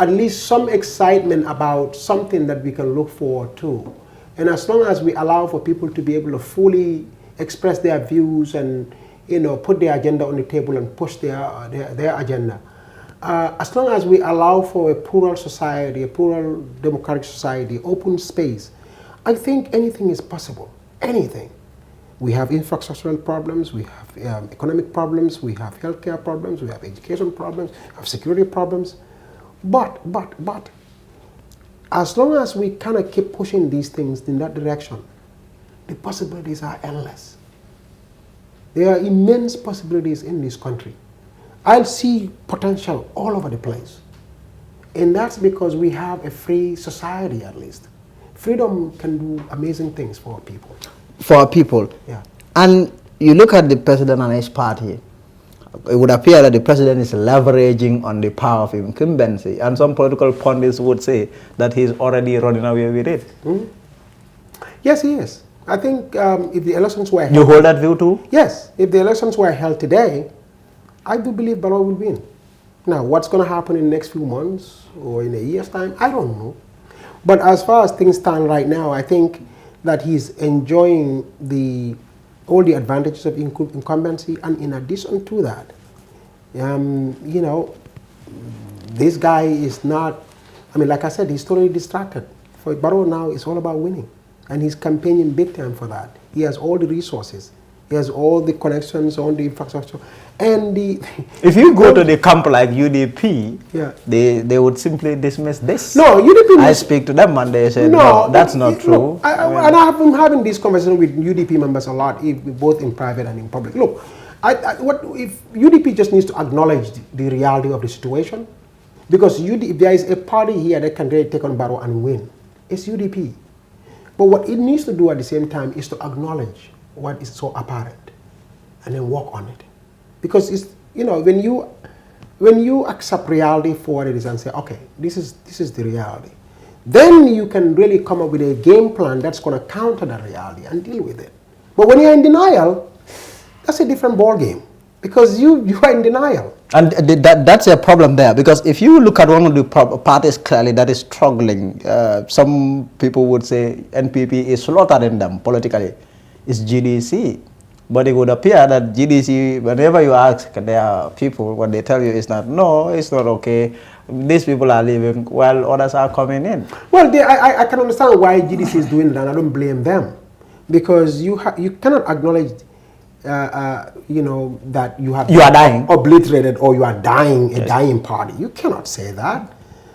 at least some excitement about something that we can look forward to, and as long as we allow for people to be able to fully express their views and put their agenda on the table and push their agenda, as long as we allow for a plural society, a plural democratic society, open space, I think anything is possible. Anything. We have infrastructural problems, we have economic problems, we have healthcare problems, we have education problems, we have security problems. But, as long as we kind of keep pushing these things in that direction, the possibilities are endless. There are immense possibilities in this country. I see potential all over the place. And that's because we have a free society, at least. Freedom can do amazing things for our people. For our people? Yeah. And you look at the president and his party, it would appear that the president is leveraging on the power of incumbency, and some political pundits would say that he's already running away with it. Yes, he is. I think if the elections were held... You hold that view too? Yes. If the elections were held today, I do believe Barrow will win. Now, what's going to happen in the next few months or in a year's time, I don't know. But as far as things stand right now, I think that he's enjoying all the advantages of incumbency, and in addition to that, this guy is not, like I said, he's totally distracted. For Barrow now, it's all about winning, and he's campaigning big time for that. He has all the resources, he has all the connections, all the infrastructure, and If you go to the camp like UDP, they would simply dismiss this. No, UDP. I speak to them and they say, no, that's not true. And I have been having this conversation with UDP members a lot, both in private and in public. Look, if UDP just needs to acknowledge the reality of the situation, because if there is a party here that can really take on Barrow and win, it's UDP. But what it needs to do at the same time is to acknowledge what is so apparent and then work on it. Because it's, when you accept reality for what it is and say, okay, this is the reality, then you can really come up with a game plan that's going to counter that reality and deal with it. But when you're in denial, that's a different ball game, because you are in denial. And that's a problem there, because if you look at one of the parties clearly that is struggling, some people would say NPP is slaughtering them politically, it's GDC. But it would appear that GDC, whenever you ask their people, what they tell you is not, no, it's not okay. These people are leaving while others are coming in. Well, I can understand why GDC is doing that, and I don't blame them. Because you cannot acknowledge, that you are dying, obliterated, or you are dying, a dying party. You cannot say that.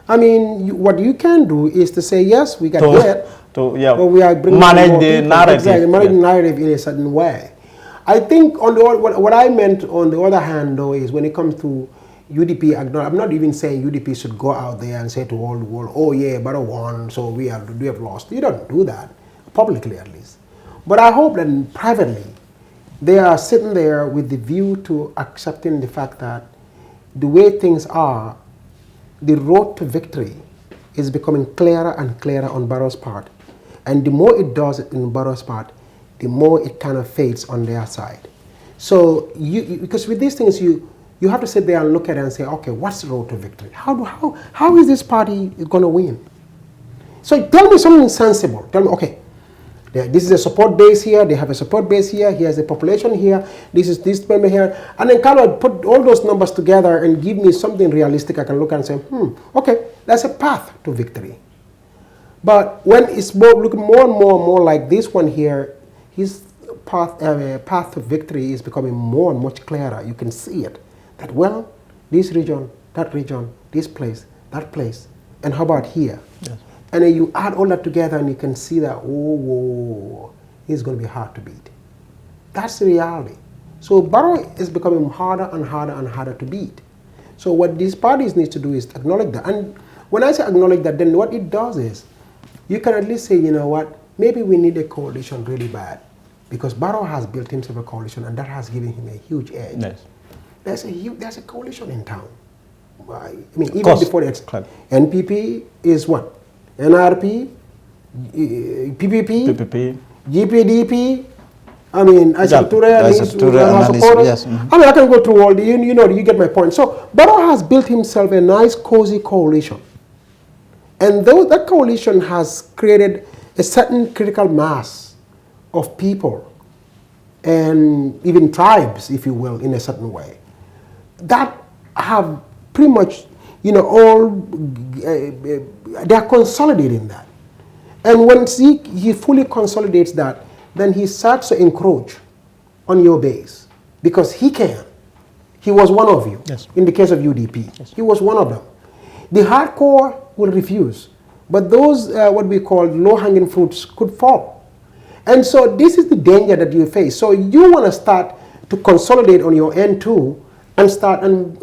I mean, what you can do is to say, yes, we got debt, but we are bringing manage more the people. narrative. Exactly, manage the narrative in a certain way. I think on the what I meant on the other hand, though, is when it comes to UDP, I'm not even saying UDP should go out there and say to all the world, oh yeah, but I won, so we have lost. You don't do that, publicly at least. But I hope that privately, they are sitting there with the view to accepting the fact that the way things are, the road to victory is becoming clearer and clearer on Barrow's part. And the more it does it in Barrow's part, the more it kind of fades on their side. So, because with these things, you have to sit there and look at it and say, okay, what's the road to victory? How is this party going to win? So tell me something sensible. Tell me, okay, this is a support base here, they have a support base here, here's a population here, this is this member here, and then kind of put all those numbers together and give me something realistic I can look at and say, okay, that's a path to victory. But when it's looking more and more like this one here, his path to victory is becoming more and much clearer. You can see it. That, well, this region, that region, this place, that place, and how about here? Yes. And then you add all that together and you can see that, whoa, it's going to be hard to beat. That's the reality. So Barrow is becoming harder and harder and harder to beat. So what these parties need to do is acknowledge that. And when I say acknowledge that, then what it does is, you can at least say, you know what, maybe we need a coalition really bad. Because Barrow has built himself a coalition and that has given him a huge edge. Yes. There's a coalition in town. I mean, even before it's NPP is what? NRP, PPP, GPDP. I mean, Asatura, yes. I mean, I can go through all the, you get my point. So Barrow has built himself a nice, cozy coalition. And that coalition has created a certain critical mass of people and even tribes, if you will, in a certain way, that have pretty much, they are consolidating that. And once he fully consolidates that, then he starts to encroach on your base because he can. He was one of you. Yes. In the case of UDP, yes. He was one of them. The hardcore will refuse, but those what we call low-hanging fruits could fall. And so this is the danger that you face. So you want to start to consolidate on your end too, and start and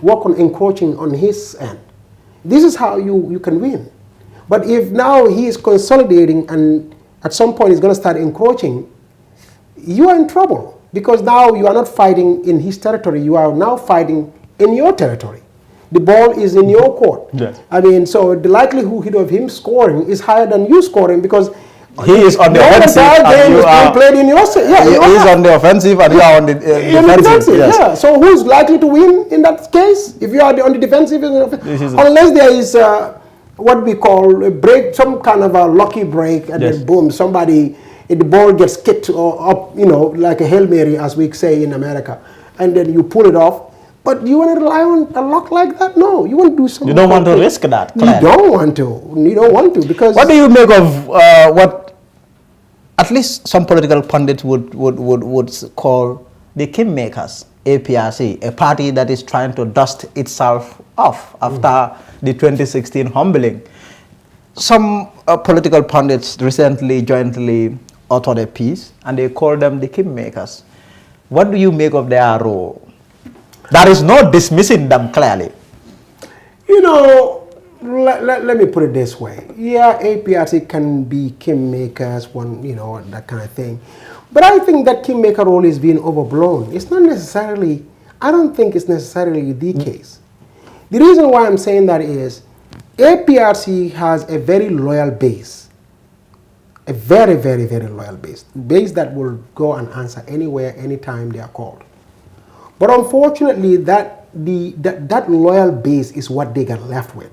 work on encroaching on his end. This is how you can win. But if now he is consolidating and at some point he's going to start encroaching, you are in trouble because now you are not fighting in his territory. You are now fighting in your territory. The ball is in your court. Yes. I mean, so the likelihood of him scoring is higher than you scoring because he is on the offensive and you are played in your he is on the offensive and you are on the defensive. Yes. Yeah. So who's likely to win in that case? If you are on the defensive, unless there is what we call a break, some kind of a lucky break, and then boom, the ball gets kicked up, like a Hail Mary, as we say in America, and then you pull it off. But you want to rely on a luck like that? No, you want to do something. You don't want to risk that. You don't want to. You don't want to because. What do you make of what at least some political pundits would call the kingmakers, APRC, a party that is trying to dust itself off after the 2016 humbling? Some political pundits recently jointly authored a piece and they call them the kingmakers. What do you make of their role? There is no dismissing them clearly. Let me put it this way. Yeah, APRC can be kingmakers, that kind of thing. But I think that kingmaker role is being overblown. It's not necessarily, I don't think it's necessarily the case. The reason why I'm saying that is APRC has a very loyal base. A very, very, very loyal base. Base that will go and answer anywhere, anytime they are called. But unfortunately, that loyal base is what they get left with.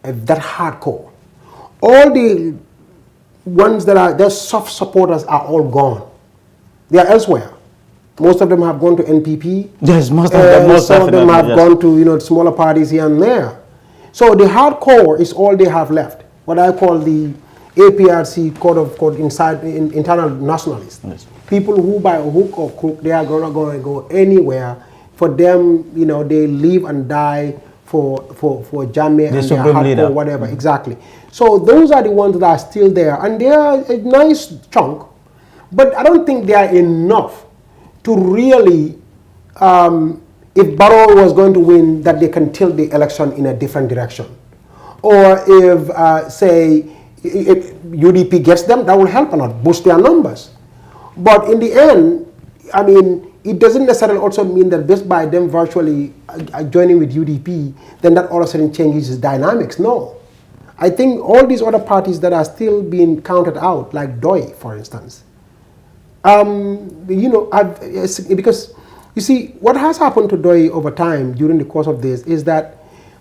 That hardcore. All the ones that are just soft supporters are all gone. They are elsewhere. Most of them have gone to NPP. Yes, most of them have gone to smaller parties here and there. So the hardcore is all they have left. What I call the APRC code inside internal nationalists. Yes. People who by hook or crook they are gonna go anywhere. For them, they live and die for Jammeh and their supreme leader. hardcore whatever, exactly. So those are the ones that are still there, and they are a nice chunk, but I don't think they are enough to really, if Barrow was going to win, that they can tilt the election in a different direction. Or if, say, if UDP gets them, that will help a lot, boost their numbers. But in the end, I mean, it doesn't necessarily also mean that just by them virtually joining with UDP, then that all of a sudden changes its dynamics. No. I think all these other parties that are still being counted out, like DOI, for instance, you know, because you see, what has happened to DOI over time during the course of this is that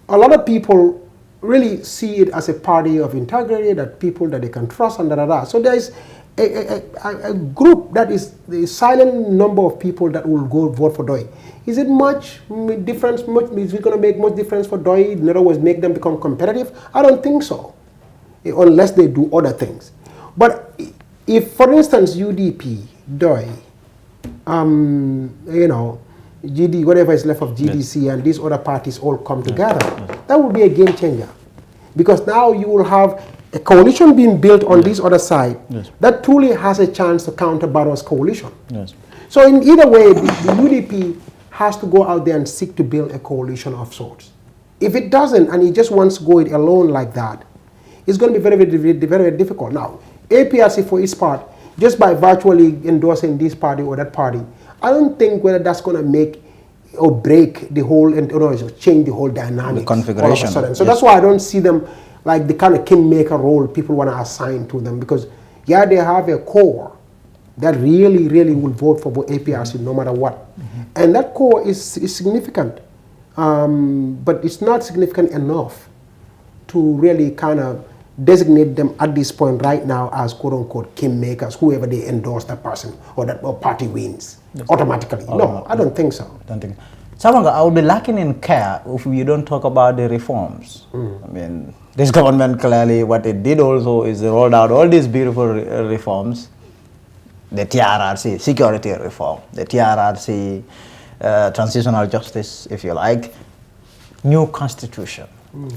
a lot of people really see it as a party of integrity, that people that they can trust, and da. So there is a group that is the silent number of people that will go vote for DOI. Is it much difference? Is it going to make much difference for DOI? In other words, make them become competitive? I don't think so, unless they do other things. But if, for instance, UDP, DOI, you know, GD, whatever is left of GDC, yes, and these other parties all come together, yes, that would be a game changer. Because now you will have a coalition being built on, yes, this other side, yes, that truly has a chance to counter Barrow's coalition. Yes. So in either way, the UDP has to go out there and seek to build a coalition of sorts. If it doesn't, and it just wants to go it alone like that, it's going to be very, very, very difficult. Now, APRC for its part, just by virtually endorsing this party or that party, I don't think whether that's going to make or break the whole, and change the whole dynamic, the configuration. So yes, that's why I don't see them like the kind of kingmaker role people want to assign to them, because yeah, they have a core that really, really will vote for APRC no matter what, and that core is significant, but it's not significant enough to really kind of designate them at this point right now as quote-unquote kingmakers, whoever they endorse that person or that party wins automatically. No, I don't think so. Samanga, I would be lacking in care if you don't talk about the reforms. I mean, this government clearly, what it did also is rolled out all these beautiful reforms. The TRRC, security reform, the TRRC, transitional justice, if you like, new constitution.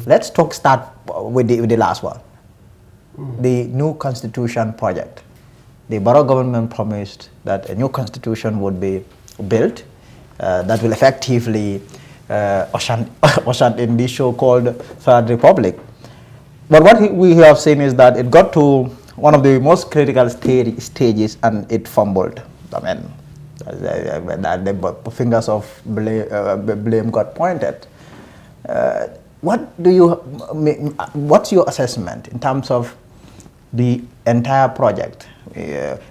Let's start with the last one. The new constitution project. The Barrow government promised that a new constitution would be built that will effectively usher in this show called Third Republic. But what we have seen is that it got to one of the most critical stages and it fumbled. I mean, the fingers of blame got pointed. What's your assessment in terms of the entire project?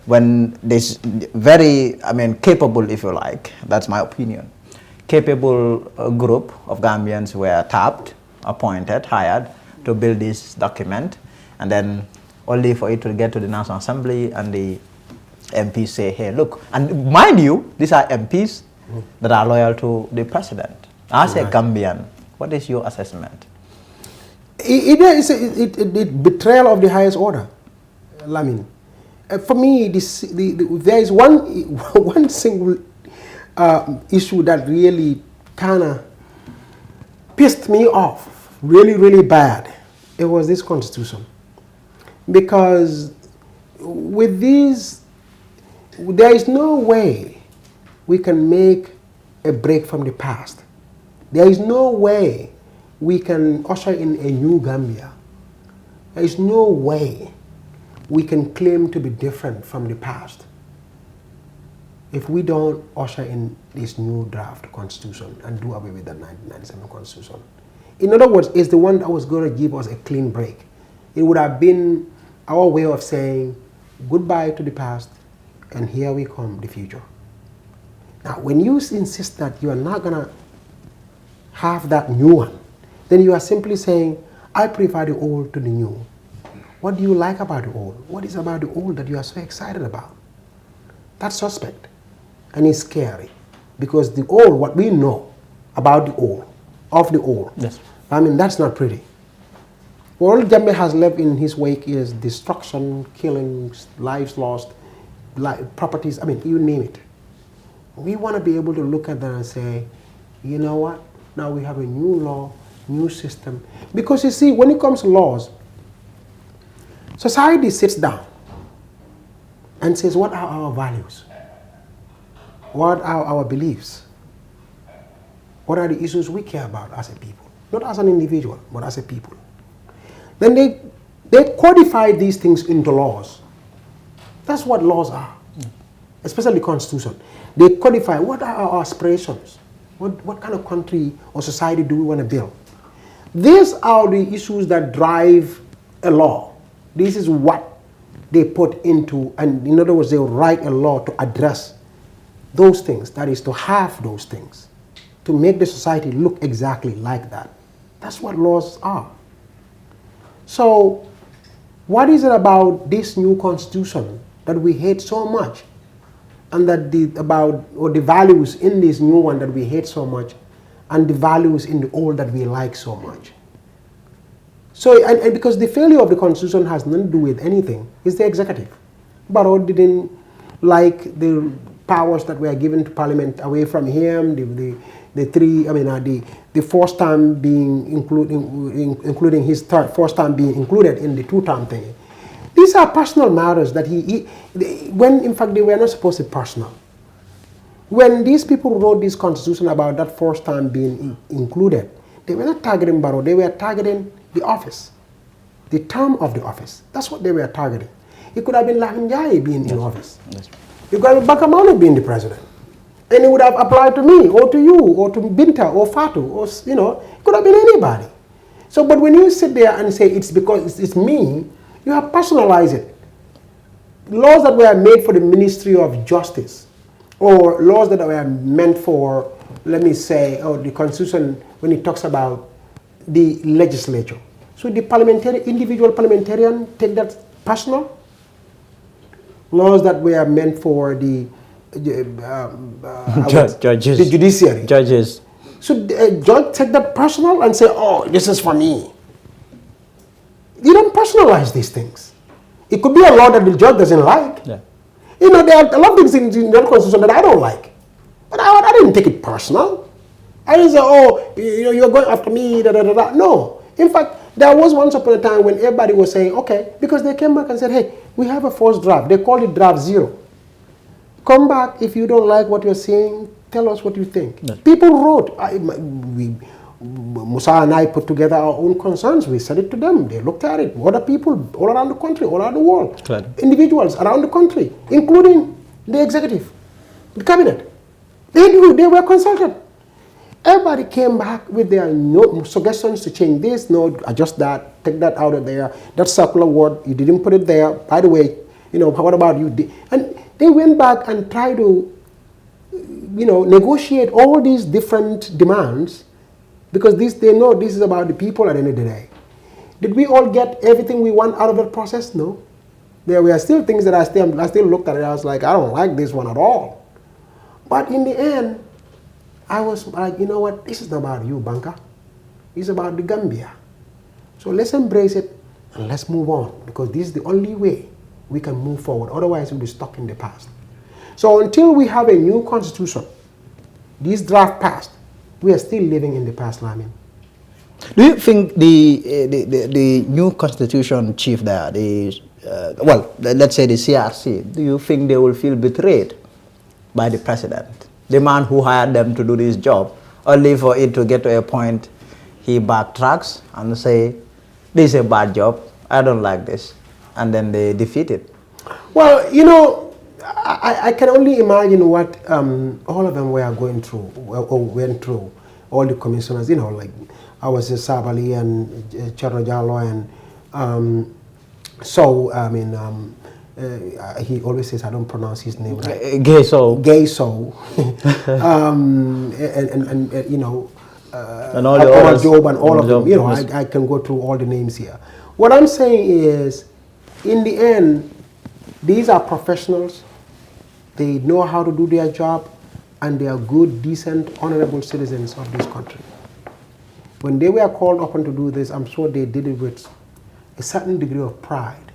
When this very, capable, if you like, that's my opinion, capable group of Gambians were tapped, appointed, hired to build this document, and then only for it to get to the National Assembly and the MPs say, hey, look, and mind you, these are MPs that are loyal to the president. As a Gambian, what is your assessment? It is a betrayal of the highest order, Lamin. For me, there is one single issue that really kind of pissed me off really, really bad. It was this constitution. Because with these, there is no way we can make a break from the past. There is no way we can usher in a new Gambia. There is no way we can claim to be different from the past if we don't usher in this new draft constitution and do away with the 1997 constitution. In other words, it's the one that was going to give us a clean break. It would have been our way of saying goodbye to the past and here we come, the future. Now, when you insist that you are not going to have that new one, then you are simply saying, I prefer the old to the new. What do you like about the old? What is about the old that you are so excited about? That's suspect and it's scary, because the old, what we know about the old, of the old, yes, that's not pretty. All Jammeh has left in his wake is destruction, killings, lives lost, properties, you name it. We want to be able to look at that and say, you know what, now we have a new law new system. Because you see, when it comes to laws, society sits down and says, what are our values? What are our beliefs? What are the issues we care about as a people? Not as an individual, but as a people. Then they codify these things into laws. That's what laws are, especially the Constitution. They codify what are our aspirations, what kind of country or society do we want to build. These are the issues that drive a law. This is what they put into, and in other words, they write a law to address those things, that is to have those things, to make the society look exactly like that. That's what laws are. So, what is it about this new constitution that we hate so much, and that the values in this new one that we hate so much, and the values in the old that we like so much? So, and because the failure of the constitution has nothing to do with anything, it's the executive. Barrow didn't like the powers that were given to Parliament away from him. The fourth term being including his fourth term being included in the two-term thing. These are personal matters that when in fact they were not supposed to be personal. When these people wrote this constitution about that fourth term being included, they were not targeting Barrow, they were targeting the office, the term of the office. That's what they were targeting. It could have been Lamin Njie being in office. Yes. It could have been Banka Manneh being the president. And it would have applied to me, or to you, or to Binta, or Fatu, or, it could have been anybody. So, but when you sit there and say it's because it's me, you have personalized it. Laws that were made for the Ministry of Justice, or laws that were meant for, let me say, the Constitution, when it talks about the legislature. So the individual parliamentarian take that personal. Laws that were meant for the judges, the judiciary. Judges. So a judge take that personal and say, oh, this is for me. You don't personalize these things. It could be a law that the judge doesn't like. Yeah. There are a lot of things in the Constitution that I don't like. But I didn't take it personal. I didn't say, oh, you're going after me, da, da, da, da. No. In fact, there was once upon a time when everybody was saying, okay, because they came back and said, hey, we have a first draft. They called it draft 0. Come back if you don't like what you're saying. Tell us what you think. Yes. People wrote. Musa and I put together our own concerns. We said it to them. They looked at it. Other people all around the country, all around the world. Right. Individuals around the country, including the executive, the cabinet. They were consulted. Everybody came back with their suggestions to change this, adjust that, take that out of there. That circular word, you didn't put it there. By the way, what about you? And they went back and tried to, negotiate all these different demands, because they know this is about the people at the end of the day. Did we all get everything we want out of that process? No. There were still things that I still looked at it. I was like, I don't like this one at all. But in the end, I was like, you know what? This is not about you, Banka. It's about the Gambia. So let's embrace it and let's move on, because this is the only way we can move forward. Otherwise, we'll be stuck in the past. So until we have a new constitution, this draft passed, we are still living in the past, Lamin. Do you think the new constitution chief there, let's say the CRC, do you think they will feel betrayed by the president, the man who hired them to do this job, only for it to get to a point he backtracks and say, this is a bad job, I don't like this, and then they defeat it? Well, I can only imagine what all of them were going through, or went through, all the commissioners, like I was Sabali and Cherno Jallo, and he always says I don't pronounce his name right. Gayso. And all the others, Job and all of them. I can go through all the names here. What I'm saying is, in the end, these are professionals. They know how to do their job, and they are good, decent, honorable citizens of this country. When they were called upon to do this, I'm sure they did it with a certain degree of pride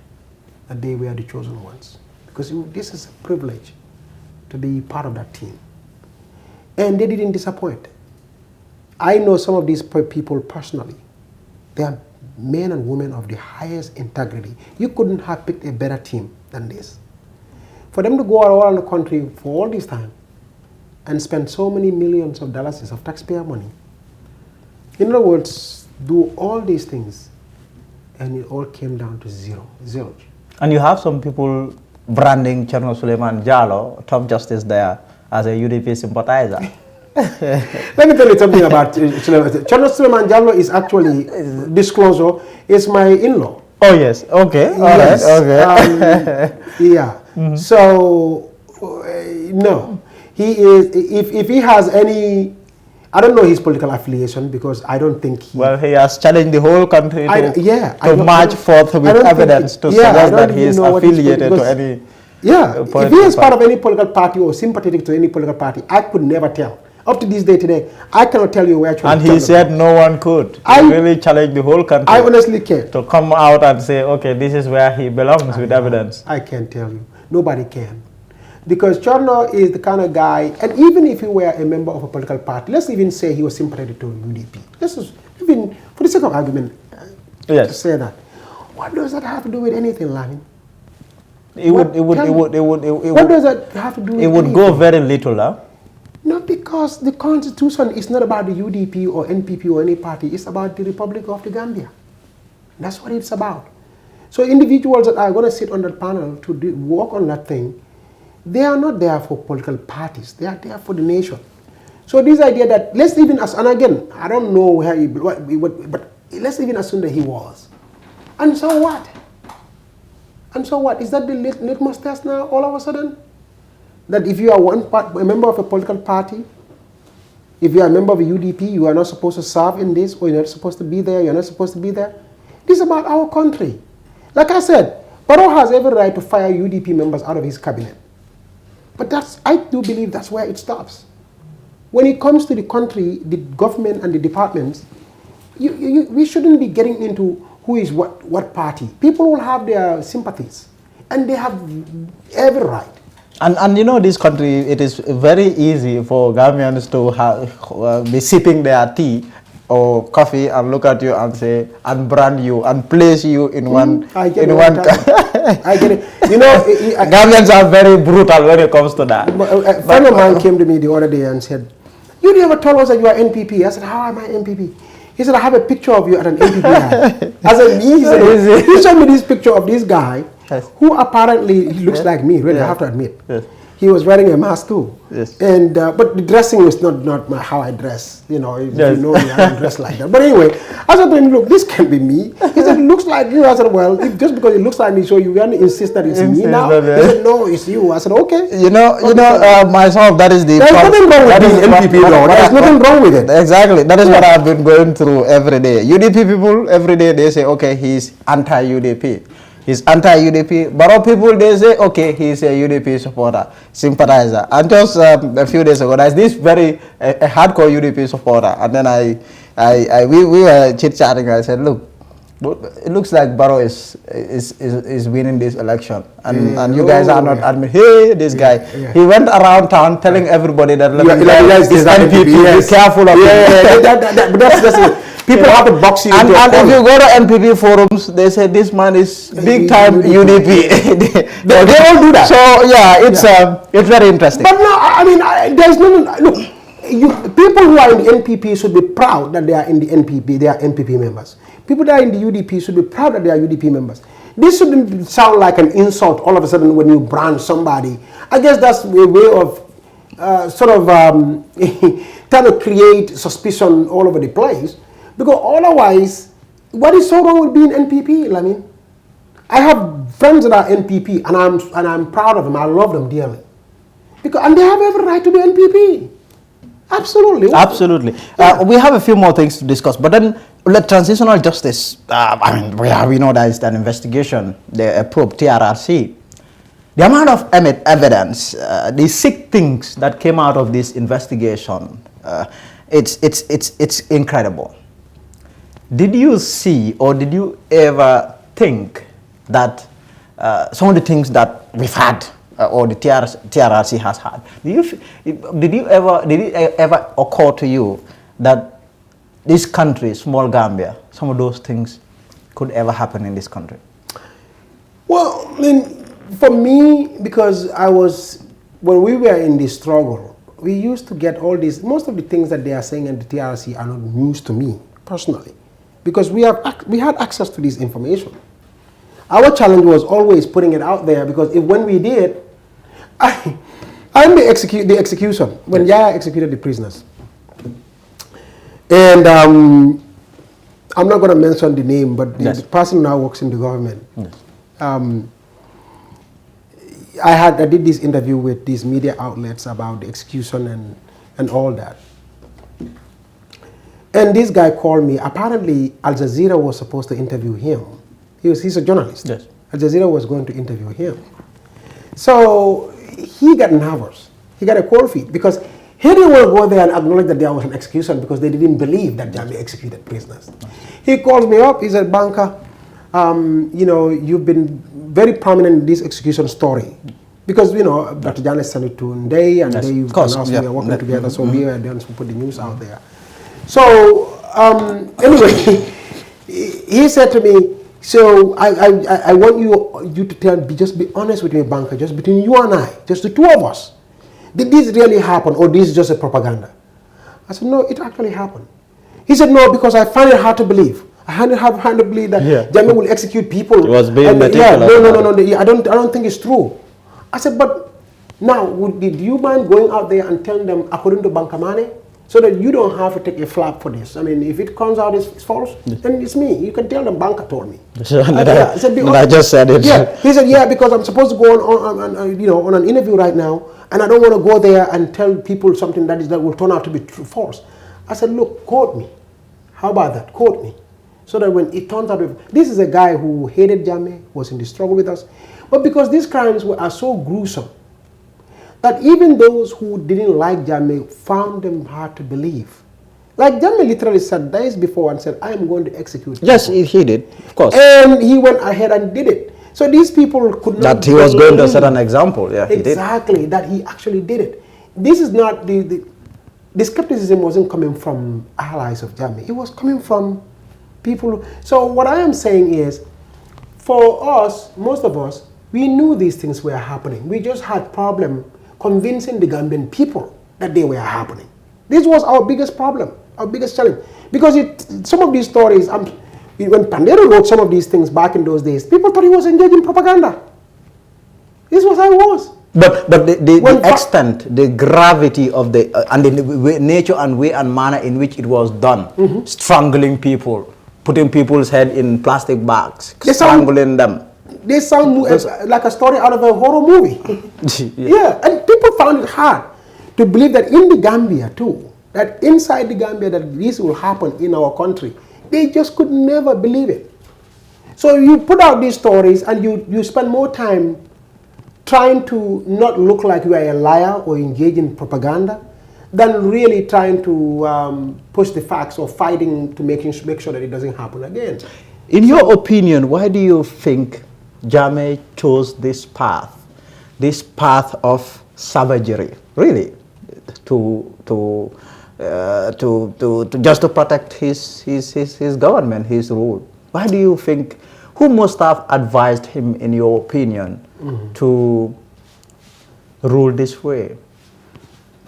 that they were the chosen ones. Because this is a privilege to be part of that team. And they didn't disappoint. I know some of these people personally. They are men and women of the highest integrity. You couldn't have picked a better team than this. For them to go around the country for all this time and spend so many millions of dollars of taxpayer money. In other words, do all these things, and it all came down to zero. And you have some people branding Colonel Suleiman Jallow, top justice there, as a UDP sympathizer. Let me tell you something about Colonel Suleiman Jallow is actually, disclosure, is my in-law. Oh yes, okay, all yes. right, okay. Yeah, so, no. He is, if he has any, I don't know his political affiliation because I don't think he... Well, he has challenged the whole country to march forth with evidence to suggest that he is affiliated to any... Yeah, if he is part of any political party or sympathetic to any political party, I could never tell. Up to this day today, I cannot tell you where to... And he said no one could. He really challenged the whole country. I honestly can't. To come out and say, okay, this is where he belongs with evidence. I can't tell you. Nobody can. Because Chorno is the kind of guy, and even if he were a member of a political party, let's even say he was sympathetic to UDP. Let's just, even for the sake of argument, to say that. What does that have to do with anything, Lamin? What does that have to do with anything? It would go very little, huh? No, because the Constitution is not about the UDP or NPP or any party. It's about the Republic of the Gambia. That's what it's about. So individuals that are going to sit on that panel to work on that thing, they are not there for political parties. They are there for the nation. So this idea that, let's even assume, and again, I don't know where he, but let's even assume that he was. And so what? And so what? Is that the litmus test now all of a sudden? That if you are a member of a political party, if you are a member of a UDP, you are not supposed to serve in this, or you're not supposed to be there, you're not supposed to be there. This is about our country. Like I said, Barrow has every right to fire UDP members out of his cabinet. But I do believe that's where it stops. When it comes to the country, the government and the departments, we shouldn't be getting into who is what party. People will have their sympathies, and they have every right. And you know, this country, it is very easy for Gambians to be sipping their tea or coffee and look at you and say, and brand you and place you in one. I get it. You know, Gambians are very brutal when it comes to that. A friend of mine came to me the other day and said, "You never told us that you are NPP." I said, "How am I NPP?" He said, "I have a picture of you at an NPP rally." I said, he showed me this picture of this guy who apparently looks like me. Really, I have to admit. He was wearing a mask too. And but the dressing was not how I dress. You know, if you know me, I don't dress like that. But anyway, I said to him, "Look, this can't be me." He said, "It looks like you." I said, "Well, just because it looks like me, so you want to insist that it's me now?" He said, "No, it's you." I said, "Okay." You know, myself, that is the... There's nothing wrong with this NPP law. There's nothing wrong with it. Exactly. That is what I've been going through every day. UDP people, every day they say, okay, he's anti-UDP. He's anti-UDP. Barrow people, they say, okay, he's a UDP supporter, sympathizer. And just a few days ago, there's this very hardcore UDP supporter. And then we were chit-chatting. I said, look, it looks like Barrow is winning this election. And you guys are not admitting, hey, this guy. He went around town telling everybody that is NPP, be careful of him. That's people have to box you into and if you go to NPP forums, they say this man is big time UDP. they all do that. So yeah, it's very interesting. But no, I mean, there's no look. People who are in the NPP should be proud that they are in the NPP. They are NPP members. People that are in the UDP should be proud that they are UDP members. This shouldn't sound like an insult all of a sudden when you brand somebody. I guess that's a way of trying to create suspicion all over the place. Because otherwise, what is so wrong with being NPP, Lamin? I have friends that are NPP, and I'm proud of them. I love them dearly, and they have every right to be NPP. Absolutely. Absolutely. We have a few more things to discuss, but then transitional justice. I mean, we know that it's an investigation, the probe TRRC. The amount of evidence, the sick things that came out of this investigation, it's incredible. Did you see, or did you ever think that some of the things that we've had, or the TRRC has had, did it ever occur to you that this country, small Gambia, some of those things could ever happen in this country? Well, I mean, for me, because when we were in this struggle, we used to get all these, most of the things that they are saying in the TRC are not news to me, personally, because we had access to this information. Our challenge was always putting it out there, because when we did, I'm the execution, when Yaya executed the prisoners. And I'm not going to mention the name, but the person now works in the government. Yes. I did this interview with these media outlets about the execution and all that. And this guy called me. Apparently, Al Jazeera was supposed to interview him. He's a journalist. Yes. Al Jazeera was going to interview him. So he got nervous. He got a cold feet because he didn't want to go there and acknowledge that there was an execution because they didn't believe that Jammeh executed prisoners. He calls me up. He said, Banka, you know, you've been very prominent in this execution story. Because, you know, Dr. Janet sent it to Ndeye, and they we are working together, so we were done to put the news out there. So, anyway, he said to me, so I want you to just be honest with me, Banka, just between you and I, just the two of us. Did this really happen, or this is just a propaganda? I said, no, it actually happened. He said, no, because I find it hard to believe. I find it hard to believe that Jammeh will execute people. It was being meticulous. No, I don't think it's true. I said, but now, do you mind going out there and telling them according to Banka Manneh, so that you don't have to take a flap for this? I mean, if it comes out it's false, then it's me. You can tell them Banka told me. I just said it. Yeah, he said, yeah, because I'm supposed to go on an interview right now, and I don't want to go there and tell people something that will turn out to be false. I said, look, quote me. How about that? Quote me. So that when it turns out, this is a guy who hated Jammeh, was in the struggle with us, but because these crimes are so gruesome that even those who didn't like Jammeh found them hard to believe. Like Jammeh literally said days before and said, I am going to execute people. Yes, he did, of course. And he went ahead and did it. So these people could not... That he was going to set an example, yeah, he did. Exactly, that he actually did it. This is not the skepticism wasn't coming from allies of Jammeh. It was coming from people. So what I am saying is, for us, most of us, we knew these things were happening. We just had problem convincing the Gambian people that they were happening. This was our biggest problem, our biggest challenge. Because some of these stories, when Pandero wrote some of these things back in those days, people thought he was engaged in propaganda. This was how it was. But the extent, the gravity of and the nature and way and manner in which it was done, strangling people, putting people's head in plastic bags, strangling them. They sound like a story out of a horror movie. Yeah, and people found it hard to believe that in the Gambia too, that inside the Gambia that this will happen in our country. They just could never believe it. So you put out these stories and you spend more time trying to not look like you are a liar or engage in propaganda than really trying to push the facts or fighting to make sure that it doesn't happen again. In your opinion, why do you think Jammeh chose this path of savagery, really, to just to protect his government, his rule? Why do you think, who must have advised him, in your opinion, to rule this way?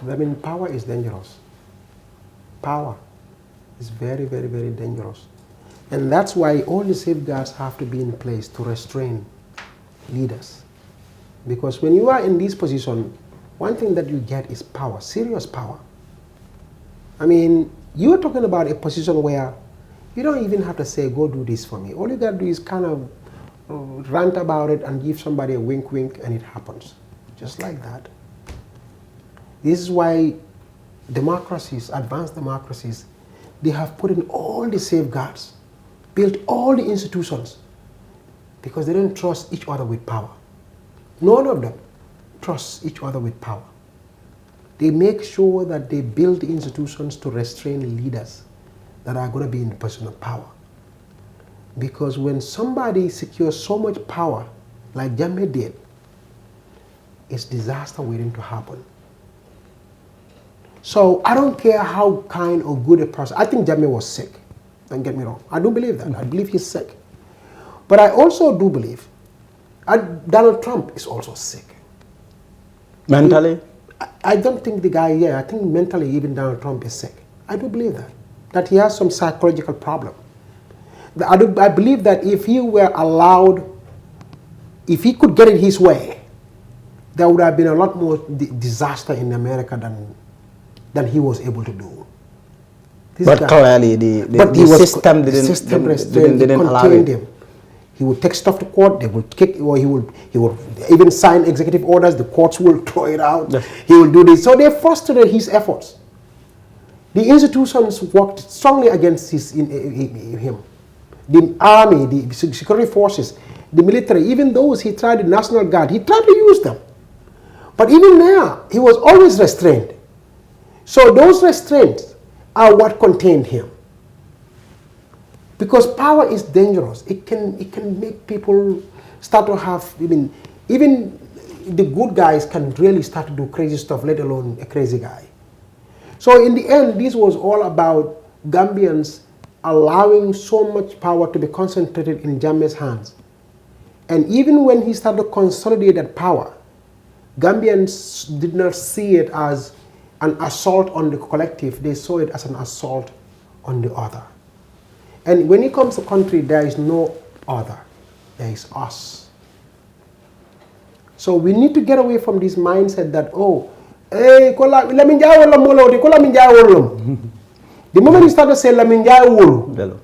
I mean, power is dangerous. Power is very, very, very dangerous. And that's why all the safeguards have to be in place to restrain leaders. Because when you are in this position, one thing that you get is power, serious power. I mean, you're talking about a position where you don't even have to say, go do this for me. All you got to do is kind of rant about it and give somebody a wink wink and it happens. Just like that. This is why democracies, advanced democracies, they have put in all the safeguards, built all the institutions, because they don't trust each other with power. None of them trust each other with power. They make sure that they build the institutions to restrain leaders that are going to be in the position of power. Because when somebody secures so much power, like Jammeh did, it's disaster waiting to happen. So I don't care how kind or good a person. I think Jammeh was sick. Don't get me wrong. I do believe that. I believe he's sick. But I also do believe Donald Trump is also sick. Mentally? I don't think the guy, I think mentally even Donald Trump is sick. I do believe that. That he has some psychological problem. I believe that if he were allowed, if he could get it his way, there would have been a lot more disaster in America than he was able to do. But clearly the system didn't allow him. He would take stuff to court, they would kick, or he would even sign executive orders, the courts will throw it out. Yes. He will do this. So they frustrated his efforts. The institutions worked strongly against him. The army, the security forces, the military, even those he tried, the National Guard, he tried to use them. But even there, he was always restrained. So those restraints are what contained him. Because power is dangerous. It can make people start to have, even the good guys can really start to do crazy stuff, let alone a crazy guy. So in the end, this was all about Gambians allowing so much power to be concentrated in Jammeh's hands. And even when he started to consolidate that power, Gambians did not see it as an assault on the collective, they saw it as an assault on the other. And when it comes to country, there is no other, there is us. So we need to get away from this mindset that, oh, hey, Lamin Njie, the moment you start to say Lamin Njie,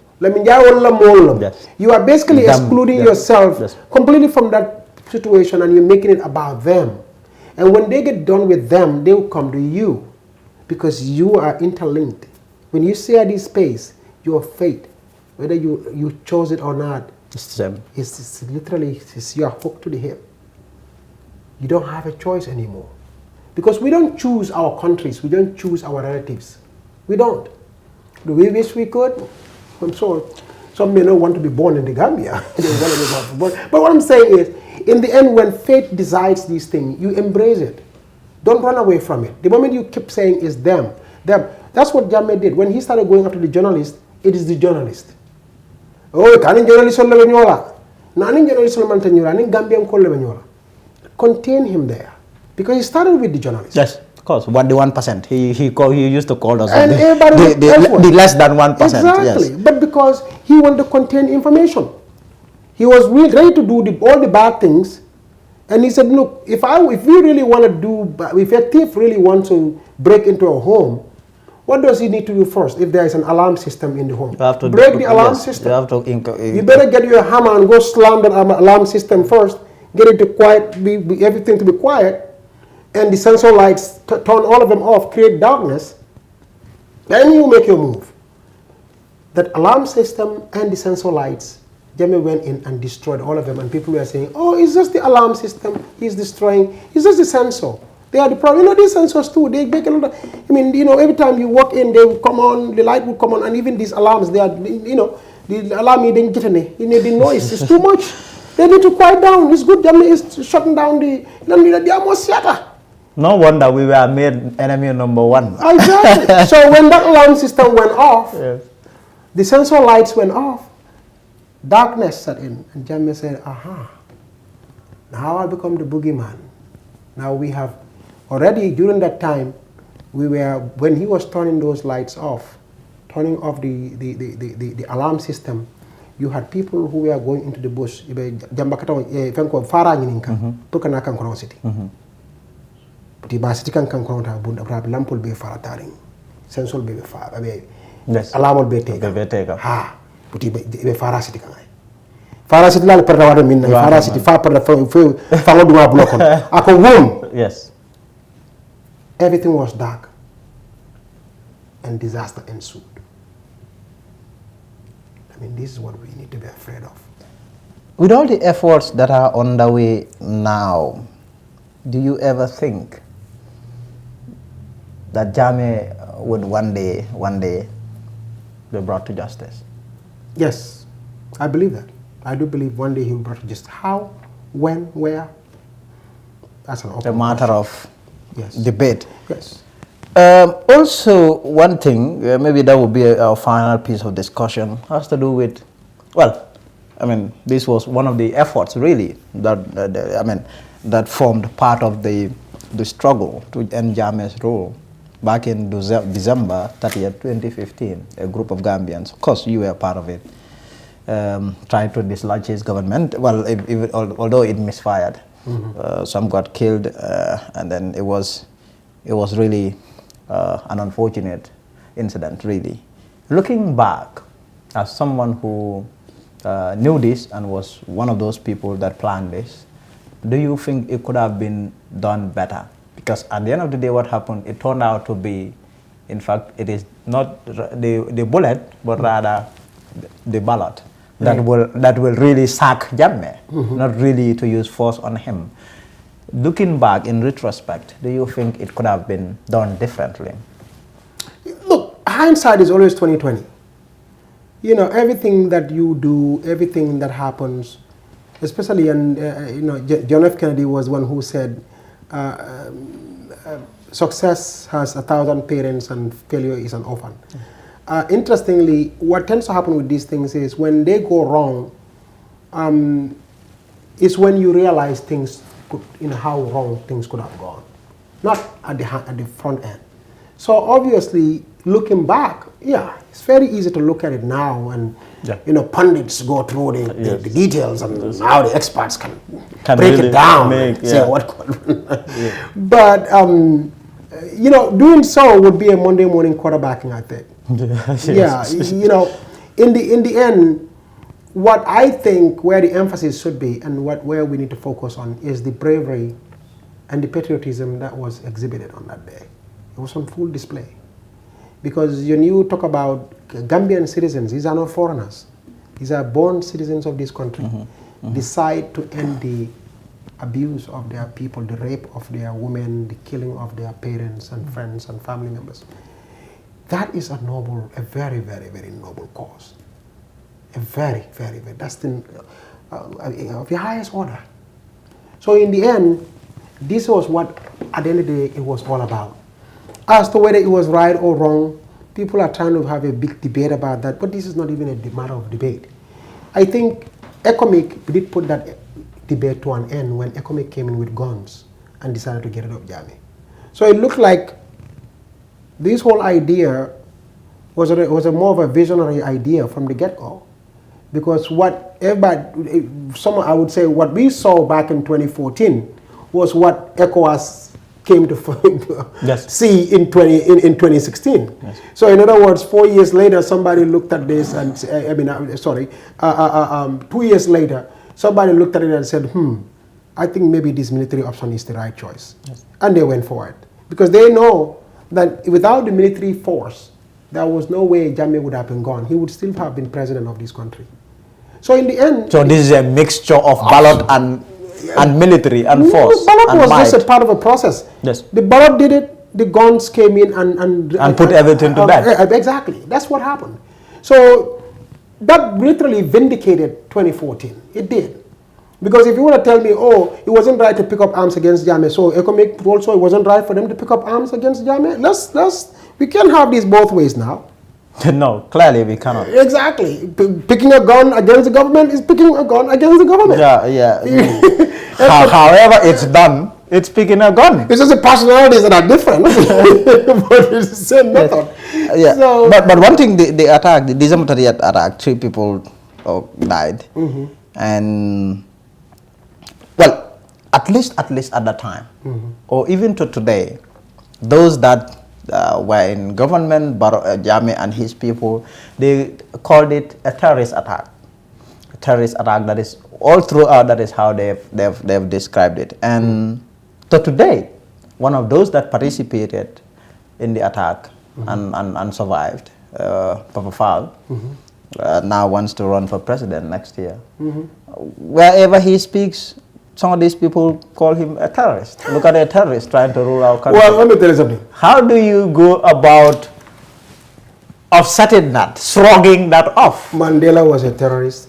yes, you are basically excluding yourself completely from that situation, and you're making it about them. And when they get done with them, they will come to you because you are interlinked. When you share this space, your fate, whether you chose it or not, it's literally you're hooked to the hip. You don't have a choice anymore. Because we don't choose our countries, we don't choose our relatives. We don't. Do we wish we could? I'm sorry. Some may not want to be born in the Gambia. But what I'm saying is, in the end, when fate decides these things, you embrace it. Don't run away from it. The moment you keep saying it's them. That's what Jammeh did. When he started going after the journalist, it is the journalist. Oh, can journalist on Levenyola? Nani journalist on Mantanyola? Nani Gambian call Levenyola? Contain him there. Because he started with the journalist. Yes, of course. What the 1%? He used to call us and the less than 1%. Exactly. Yes. But because he wanted to contain information. He was really ready to do all the bad things. And he said, look, if we really want to do, if a thief really wants to break into a home, what does he need to do first if there is an alarm system in the home? You have to break the alarm system. You have to you better get your hammer and go slam the alarm system first, get it to quiet, everything to be quiet, and the sensor lights, turn all of them off, create darkness, then you make your move. That alarm system and the sensor lights, Jammeh went in and destroyed all of them, and people were saying, oh, it's just the alarm system he's destroying, it's just the sensor. They are the problem. These sensors too, they make a lot of, every time you walk in, they will come on, the light will come on, and even these alarms, they are, the alarm, you didn't get any, the noise, it's too much. They need to quiet down. It's good, Jammeh is shutting down the no wonder we were made enemy number one. Exactly. So when that alarm system went off, yes, the sensor lights went off, darkness set in, and Jammeh said, aha, now I'll become the boogeyman. Now we have, already during that time, when he was turning those lights off, turning off the alarm system, you had people who were going into the bush, city kan lampol be farataring sensor be alarmol be tega ha puti be fara city kan fara city la perda wada min fara city fa perda fa ngoduma blokon ako wom. Yes, everything was dark and disaster ensued. This is what we need to be afraid of. With all the efforts that are underway now, do you ever think that Jammeh would one day be brought to justice? Yes, I believe that. I do believe one day he will be brought to justice. How, when, where? That's an open matter of yes, debate. Yes. Also, one thing, maybe that would be our final piece of discussion, has to do with, well, I mean, this was one of the efforts really that formed part of the struggle to end Jammeh's rule. Back in December 30th, 2015, a group of Gambians, of course you were part of it, tried to dislodge his government. Well, although it misfired, some got killed, and then it was really an unfortunate incident, really. Looking back, as someone who knew this and was one of those people that planned this, do you think it could have been done better? Because at the end of the day, what happened, it turned out to be, in fact, it is not the bullet, but rather the ballot that will really sack Jammeh, not really to use force on him. Looking back in retrospect, do you think it could have been done differently? Look, hindsight is always 20/20. You know, everything that you do, everything that happens, especially, and you know, John F. Kennedy was one who said, success has 1,000 parents and failure is an orphan. Interestingly, what tends to happen with these things is when they go wrong, is when you realize things, how wrong things could have gone, not at the front end. So obviously, looking back, yeah, it's very easy to look at it now, and you know, pundits go through the details, and now the experts can break really it down and say what could. But you know, doing so would be a Monday morning quarterbacking, I think. You know, in the end, what I think where the emphasis should be and where we need to focus on is the bravery and the patriotism that was exhibited on that day. It was on full display. Because when you talk about Gambian citizens, these are not foreigners. These are born citizens of this country. Decide to end the abuse of their people, the rape of their women, the killing of their parents and friends and family members. That is a very, very, very noble cause. A very, very, very, that's of the highest order. So in the end, this was what, at the end of the day, it was all about. As to whether it was right or wrong, people are trying to have a big debate about that, but this is not even a matter of debate. I think ECOMIC did put that debate to an end when ECOMIC came in with guns and decided to get rid of Jammeh. So it looked like this whole idea was a more of a visionary idea from the get-go. Because what everybody, I would say what we saw back in 2014 was what ECOWAS came to see in 2016. Yes. So in other words, 4 years later, somebody looked at this and, 2 years later, somebody looked at it and said, I think maybe this military option is the right choice. Yes. And they went for it. Because they know that without the military force, there was no way Jammeh would have been gone. He would still have been president of this country. So in the end... So this is a mixture of ballot and military and force. Ballot was just a part of a process. Yes. The ballot did it, the guns came in and put everything to bed. Exactly. That's what happened. So that literally vindicated 2014. It did. Because if you want to tell me, oh, it wasn't right to pick up arms against Jammeh, so ECOMIC also it wasn't right for them to pick up arms against Jammeh, we can't have this both ways now. No, clearly we cannot. Exactly. Picking a gun against the government is picking a gun against the government. Yeah. However it's done, it's picking a gun. It's just the personalities that are different, but it's the same method. Yeah. So, but one thing, the attack, the December 30th attack, 3 people died, and well, at least at that time, or even to today, those that were in government, Jammeh and his people, they called it a terrorist attack. A terrorist attack, that is all throughout, that is how they've described it. And to today, one of those that participated in the attack and survived, Papa Fall, now wants to run for president next year. Wherever he speaks, some of these people call him a terrorist. Look at a terrorist trying to rule our country. Well, let me tell you something. How do you go about offsetting that, shrugging that off? Mandela was a terrorist.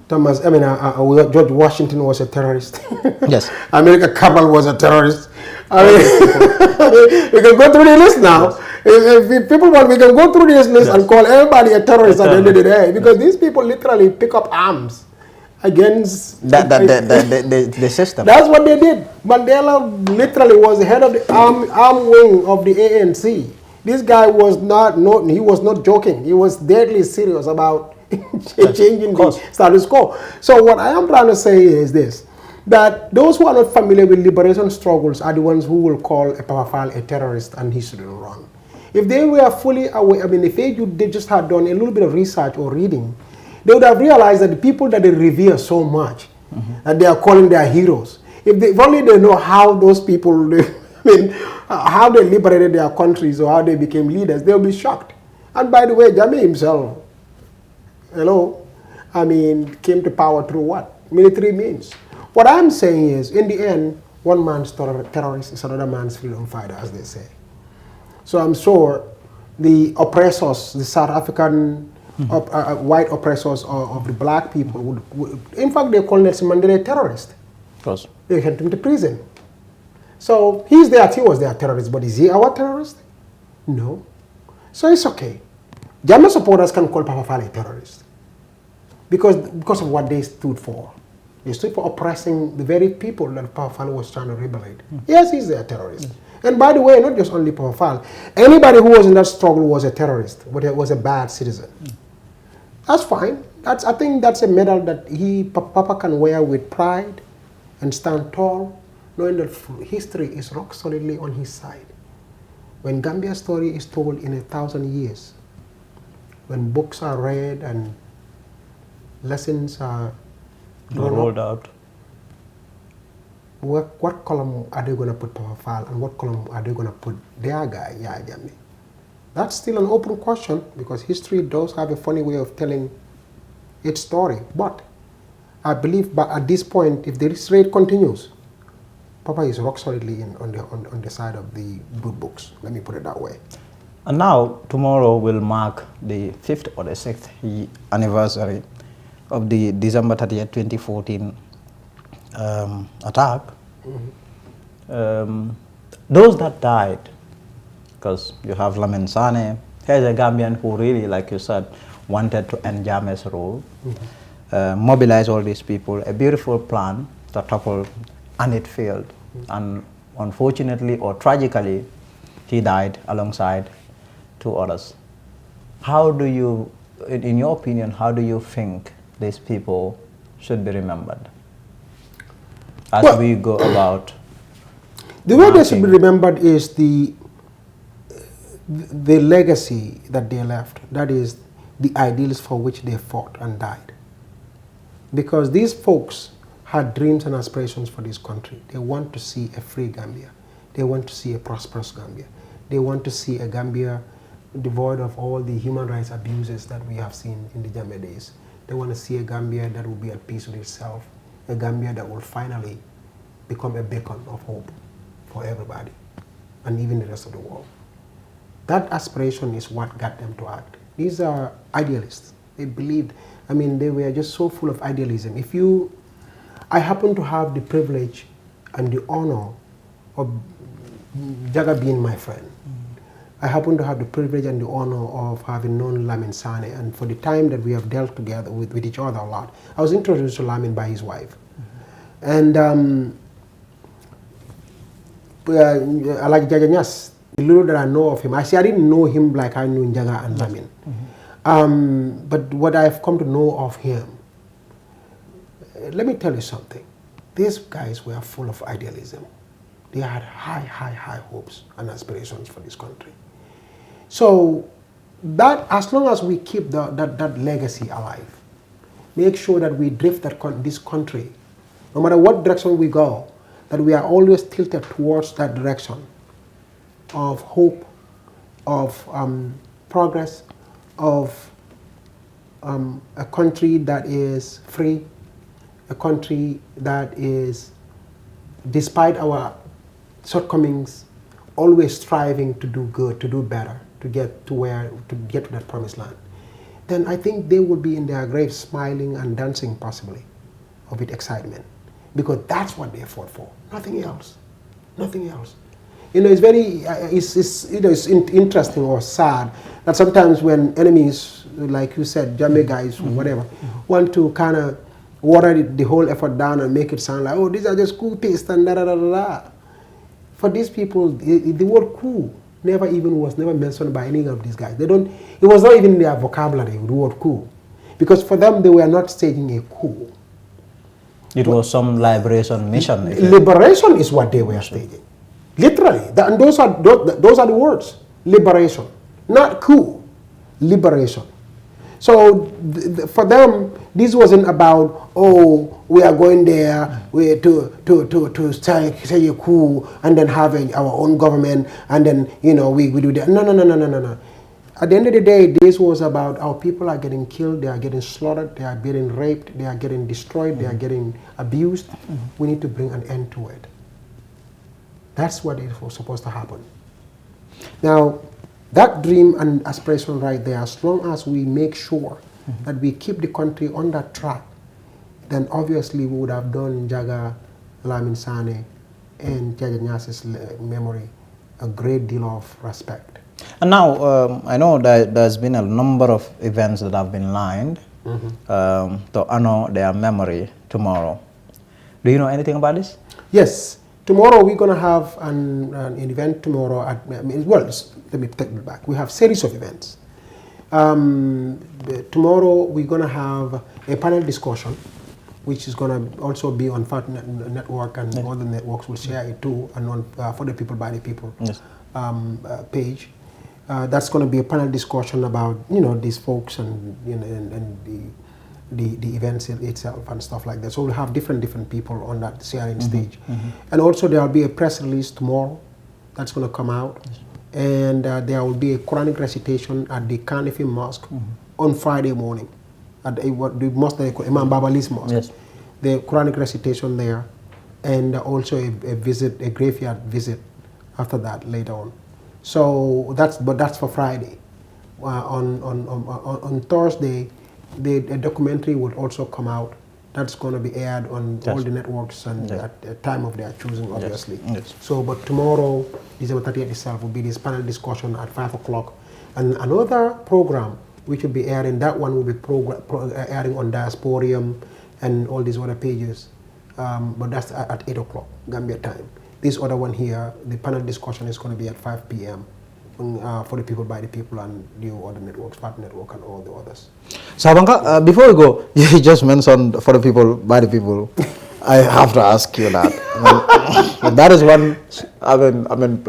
George Washington was a terrorist. Yes. America Cabral was a terrorist. I mean, we can go through the list now. Yes. If people want, we can go through this list and call everybody a terrorist at the end of the day, because these people literally pick up arms against the system. That's what they did. Mandela literally was the head of the arm wing of the ANC. This guy was he was not joking. He was deadly serious about changing the status quo. So what I am trying to say is this, that those who are not familiar with liberation struggles are the ones who will call a Papa a terrorist and he should run. If they were fully aware, I mean, if they just had done a little bit of research or reading, they would have realized that the people that they revere so much, that they are calling their heroes, if only they know how those people, how they liberated their countries or how they became leaders, they'll be shocked. And by the way, Jammeh himself, came to power through what? Military means. What I'm saying is, in the end, one man's terrorist is another man's freedom fighter, as they say. So I'm sure the oppressors, the South African white oppressors of the black people would in fact, they call Nelson Mandela a terrorist. Of course. They sent him to prison. So he was their terrorist, but is he our terrorist? No. So it's okay. Jammeh supporters can call Papa Fale a terrorist because of what they stood for. They stood for oppressing the very people that Papa Fale was trying to liberate. Yes, he's a terrorist. And by the way, not just only Papa Fale. Anybody who was in that struggle was a terrorist, but was a bad citizen. That's fine. I think that's a medal that Papa can wear with pride and stand tall, knowing that history is rock solidly on his side. When Gambia's story is told in 1,000 years, when books are read and lessons are rolled out, what column are they going to put Papa Fale and what column are they going to put their guy, Yaya Jammeh? That's still an open question because history does have a funny way of telling its story. But I believe at this point, if this rate continues, Papa is rock solidly on the side of the good books. Let me put it that way. And now, tomorrow will mark the 5th or the 6th anniversary of the December 30th, 2014 attack. Those that died, because you have Lamin Njie, he's a Gambian who really, like you said, wanted to end Jammeh's rule, mobilize all these people, a beautiful plan to topple, and it failed. And unfortunately or tragically, he died alongside 2 others. How do you, in your opinion, how do you think these people should be remembered as we go about? The way they should be remembered is the legacy that they left. That is the ideals for which they fought and died. Because these folks had dreams and aspirations for this country. They want to see a free Gambia. They want to see a prosperous Gambia. They want to see a Gambia devoid of all the human rights abuses that we have seen in the Jammeh days. They want to see a Gambia that will be at peace with itself, a Gambia that will finally become a beacon of hope for everybody, and even the rest of the world. That aspiration is what got them to act. These are idealists. They believed, they were just so full of idealism. I happen to have the privilege and the honor of Jaga being my friend. I happen to have the privilege and the honor of having known Lamin Njie, and for the time that we have dealt together with each other a lot. I was introduced to Lamin by his wife. And I like Jaja Nyas, the little that I know of him. I didn't know him like I knew Jaga and Lamin. But what I've come to know of him, let me tell you something. These guys were full of idealism. They had high hopes and aspirations for this country. So that, as long as we keep that legacy alive, make sure that we drift this country, no matter what direction we go, that we are always tilted towards that direction of hope, of progress, of a country that is free, a country that is, despite our shortcomings, always striving to do good, to do better, to get to that promised land. Then I think they will be in their graves smiling and dancing possibly with excitement, because that's what they fought for, nothing else. Nothing else. It's very, it's interesting or sad that sometimes when enemies, like you said, Jame guys or whatever, want to kind of water the whole effort down and make it sound like, oh, these are just coup paste and da da da da da. For these people, the word coup was never mentioned by any of these guys. It was not even in their vocabulary, the word coup. Because for them, they were not staging a coup. It was some liberation mission. Liberation is what they were staging. Literally. And those are the words. Liberation. Not coup. Liberation. So for them, this wasn't about, oh, we are going there to say a coup and then have our own government and then, we do that. No. At the end of the day, this was about our people are getting killed, they are getting slaughtered, they are getting raped, they are getting destroyed, they are getting abused. We need to bring an end to it. That's what it was supposed to happen. Now, that dream and aspiration right there, as long as we make sure that we keep the country on that track, then obviously we would have done Jaga, Lamin Njie, and Jaja Nyasi's memory a great deal of respect. And now, I know that there's been a number of events that have been lined to honor their memory tomorrow. Do you know anything about this? Yes. Tomorrow we're going to have an event tomorrow. Let me take it back. We have a series of events. Tomorrow we're going to have a panel discussion, which is going to also be on FAT Network, and all the networks will share it too, and on For the People, by the People page. That's going to be a panel discussion about these folks and the events itself and stuff like that. So we'll have different people on that sharing stage. And also there will be a press release tomorrow that's going to come out. And there will be a Quranic recitation at the Kanifi Mosque on Friday morning. At the mosque, Imam Babali's mosque. Yes. The Quranic recitation there. And also a graveyard visit after that later on. So that's for Friday. On Thursday, the documentary will also come out. That's going to be aired on all the networks and at the time of their choosing, obviously. Yes. So, but tomorrow, December 30th itself, will be this panel discussion at 5 o'clock. And another program which will be airing, that one will be airing on Diasporium and all these other pages. But that's at 8 o'clock, Gambia time. This other one here, the panel discussion is going to be at 5 p.m. For the People, by the People, and the other networks, FAT Network, and all the others. So, Banka, before we go, you just mentioned For the People, by the People. I have to ask you that. That is one,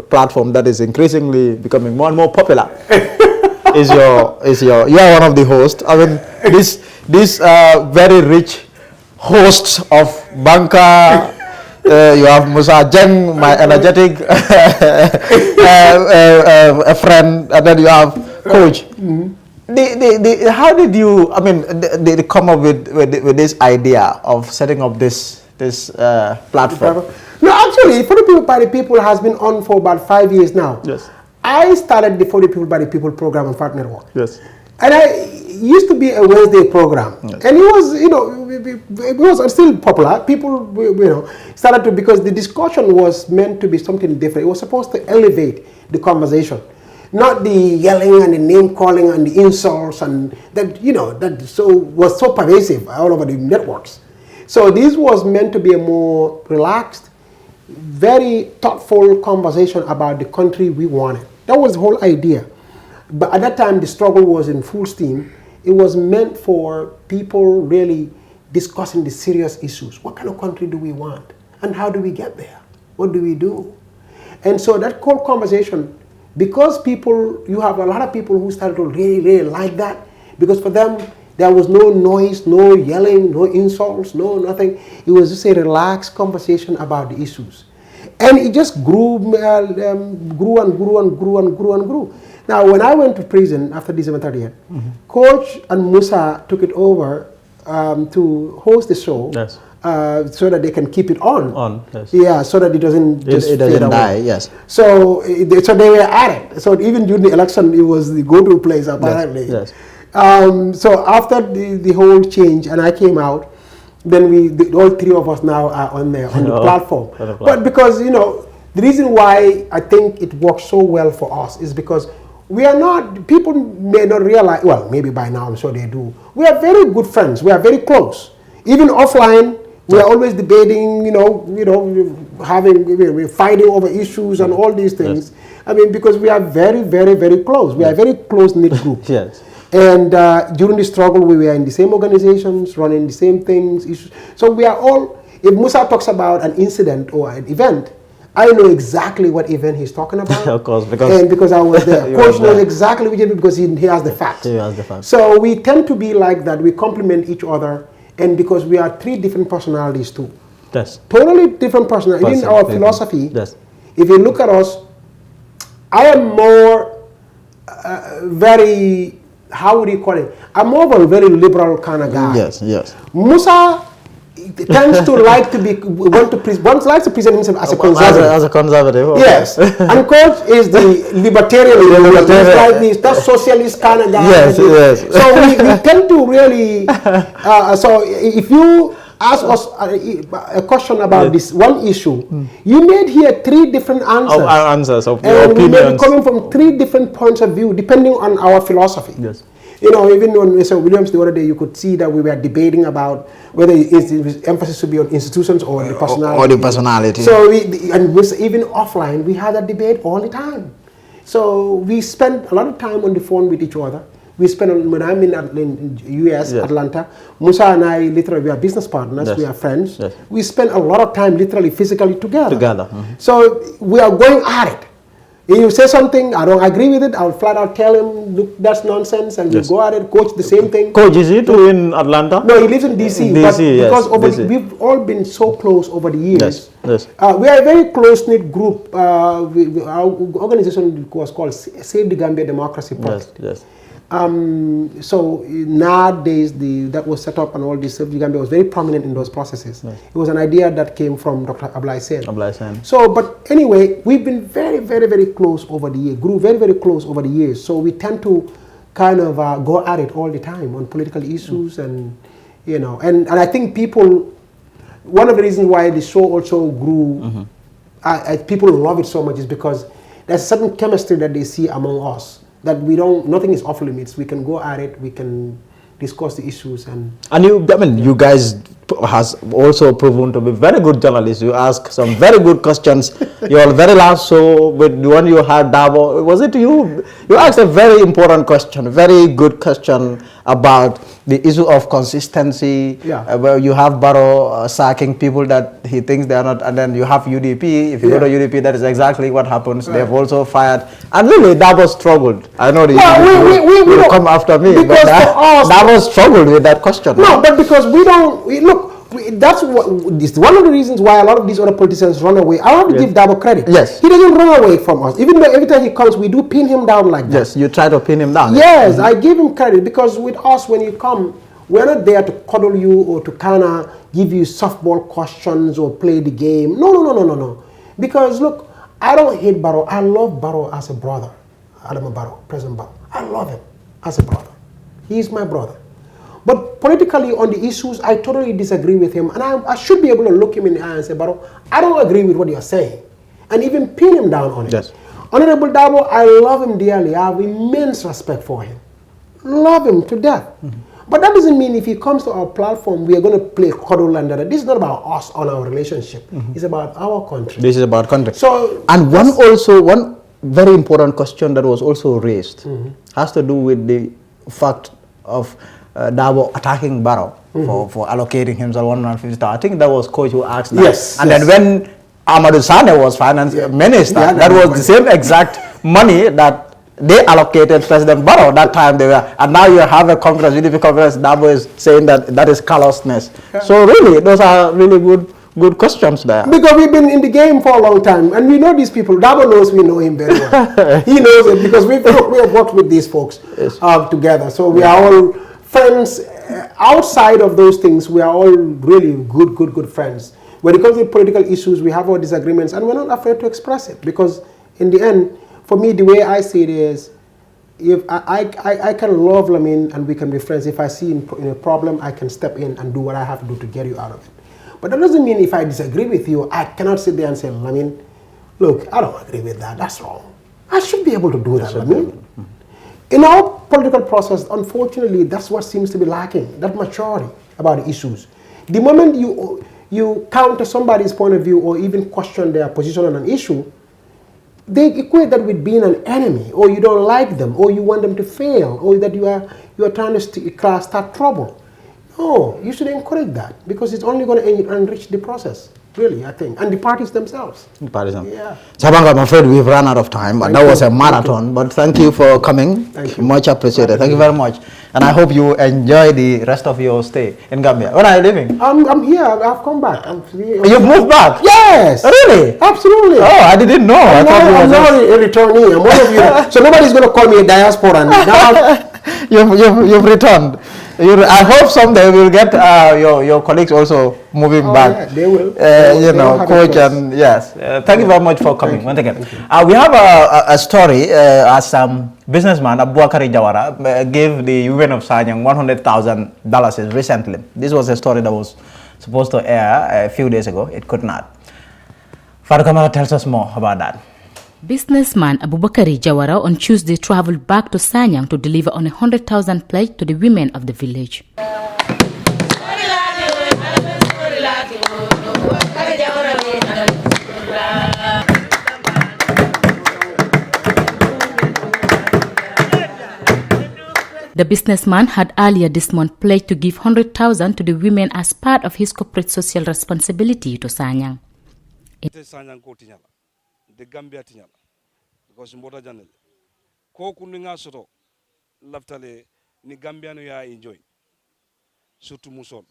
platform that is increasingly becoming more and more popular. You are one of the hosts. These very rich hosts of Banka. You have Musa Jeng, my energetic a friend, and then you have Coach. How did you? They come up with this idea of setting up this platform? No, actually, For the People, by the People has been on for about 5 years now. Yes. I started the For the People, by the People program on FAT Network. Yes. And it used to be a Wednesday program. Yes. And it was, it was still popular. People, started to, because the discussion was meant to be something different. It was supposed to elevate the conversation. Not the yelling and the name calling and the insults and that, was so pervasive all over the networks. So this was meant to be a more relaxed, very thoughtful conversation about the country we wanted. That was the whole idea. But at that time, the struggle was in full steam. It was meant for people really discussing the serious issues. What kind of country do we want? And how do we get there? What do we do? And so that whole conversation, because you have a lot of people who started to really, really like that, because for them, there was no noise, no yelling, no insults, no nothing. It was just a relaxed conversation about the issues. And it just grew and grew. Now, when I went to prison after December 30th, Coach and Musa took it over to host the show, yes, so that they can keep it on. Yes. Yeah, so that it doesn't it doesn't die. Yes. So they were at it. So even during the election, it was the go-to place apparently. Yes. So after the whole change, and I came out, then all three of us now are on the platform. But because The reason why I think it works so well for us is because we are not, people may not realize, well, maybe by now I'm sure they do. We are very good friends. We are very close. Even offline, we are always debating, we're fighting over issues and all these things. Yes. I mean, because we are very, very, very close. We are a very close-knit group. Yes. And during the struggle, we were in the same organizations, running the same things. Issues. So we are all, if Musa talks about an incident or an event, I know exactly what event he's talking about. Of course, because I was there. Coach knows exactly which event because he has the facts. He has the facts. So we tend to be like that. We complement each other. And because we are three different personalities too. Yes. Totally different personalities. In our philosophy, yes. If you look at us, I am more very, how would you call it? I'm more of a very liberal kind of guy. Yes, yes. Musa tends to like to be, likes to present himself as a conservative. As a conservative. Okay. Yes. And Coach is the libertarian. He's that socialist kind of guy. Yes, yes. So we tend to really, so if you ask us a question about this one issue, you made here three different answers. Of and opinions. Coming from three different points of view, depending on our philosophy. Yes. Even when Mr. Williams the other day, you could see that we were debating about whether emphasis should be on institutions or the personality. Or the personality. So even offline, we had that debate all the time. So we spent a lot of time on the phone with each other. We spent, when I'm in US, yes. Atlanta, Musa and I literally, we are business partners, yes. We are friends. Yes. We spend a lot of time literally, physically together. So we are going at it. If you say something, I don't agree with it, I'll flat out tell him, look, that's nonsense, and yes. We go at it. Coach, the same thing. Coach, is he too in Atlanta? No, he lives in DC. Because we've all been so close over the years. Yes. Yes. We are a very close-knit group. Our organization was called Save the Gambia Democracy Project. Yes. Yes. So nowadays, that was set up and all this, Save the Gambia was very prominent in those processes. Yes. It was an idea that came from Dr. Ablai Sen. So, but anyway, we've been very, very, very close over the years, grew very, very close over the years. So we tend to kind of go at it all the time on political issues and I think people, one of the reasons why the show also grew, people love it so much is because there's a certain chemistry that they see among us. That nothing is off limits. We can go at it. We can discuss the issues and you guys has also proven to be very good journalists. You ask some very good questions. Your very last show with the one you had, Dabo, was it you? You asked a very important question, very good question about the issue of consistency. Yeah. Where you have Barrow sacking people that he thinks they are not, and then you have UDP. If you go to UDP, that is exactly what happens. Right. They have also fired, and really Dabo struggled. I know you will come after me, but Dabo struggled with that question. No, but because that's one of the reasons why a lot of these other politicians run away. I have to give Dabo credit. Yes. He doesn't run away from us. Even though every time he comes, we do pin him down like that. Yes, you try to pin him down. Yes, I give him credit because with us, when you come, we're not there to cuddle you or to kind of give you softball questions or play the game. No. Because look, I don't hate Barrow. I love Barrow as a brother. Adama Barrow, President Barrow. I love him as a brother. He's my brother. But politically on the issues, I totally disagree with him. And I should be able to look him in the eye and say, Barrow, I don't agree with what you're saying. And even pin him down on it. Yes. Honorable Dabo, I love him dearly. I have immense respect for him. Love him to death. But that doesn't mean if he comes to our platform, we are going to play cuddle and that. This is not about us on our relationship. It's about our country. This is about country. So, and one very important question that was also raised has to do with the fact of Dabo attacking Barrow for allocating himself 150. I think that was Coach who asked that. Yes. And then when Amadou Sane was finance minister, that was the same exact money that they allocated President Barrow that time and now you have a conference, UDP conference, Dabo is saying that is callousness. Yeah. So really, those are really good questions there. Because we've been in the game for a long time and we know these people. Dabo knows we know him very well. He knows it because we have worked with these folks together. So we are all friends. Outside of those things, we are all really good friends. When it comes to political issues, we have our disagreements and we're not afraid to express it because in the end, for me, the way I see it is, if I can love Lamin and we can be friends. If I see in a problem, I can step in and do what I have to do to get you out of it. But that doesn't mean if I disagree with you, I cannot sit there and say, Lamin, Look, I don't agree with that. That's wrong. I should be able to do that. I mean, in our political process, unfortunately, that's what seems to be lacking, that maturity about the issues. The moment you counter somebody's point of view or even question their position on an issue, they equate that with being an enemy, or you don't like them, or you want them to fail, or that you are trying to start trouble. No, you should encourage that, because it's only going to enrich the process, really, I think, and the parties themselves. Yeah. Sabanga, I'm afraid we've run out of time, but that was a marathon. But thank you for coming. Thank you. Much appreciated. Thank you very much. And I hope you enjoy the rest of your stay in Gambia. When are you leaving? I'm here. I've come back. You've moved back? Yes. Really? Absolutely. Oh, I didn't know. I'm now a returnee. I'm one of you. So nobody's going to call me a diaspora. Now you've returned. I hope someday we'll get your colleagues also moving back. Yeah, they will. You know, coach and yes. Thank you very much for coming once again. We have a story as businessman Abubakar Jawara gave the women of Sanyang $100,000 recently. This was a story that was supposed to air a few days ago. It could not. Father Kamara tells us more about that. Businessman Abubakar Jawara on Tuesday traveled back to Sanyang to deliver on a 100,000 pledge to the women of the village. The businessman had earlier this month pledged to give 100,000 to the women as part of his corporate social responsibility to Sanyang. The Gambia tinyala because mbota janel ko kuninga soto laftale ni Gambiano ya enjoy surtout musol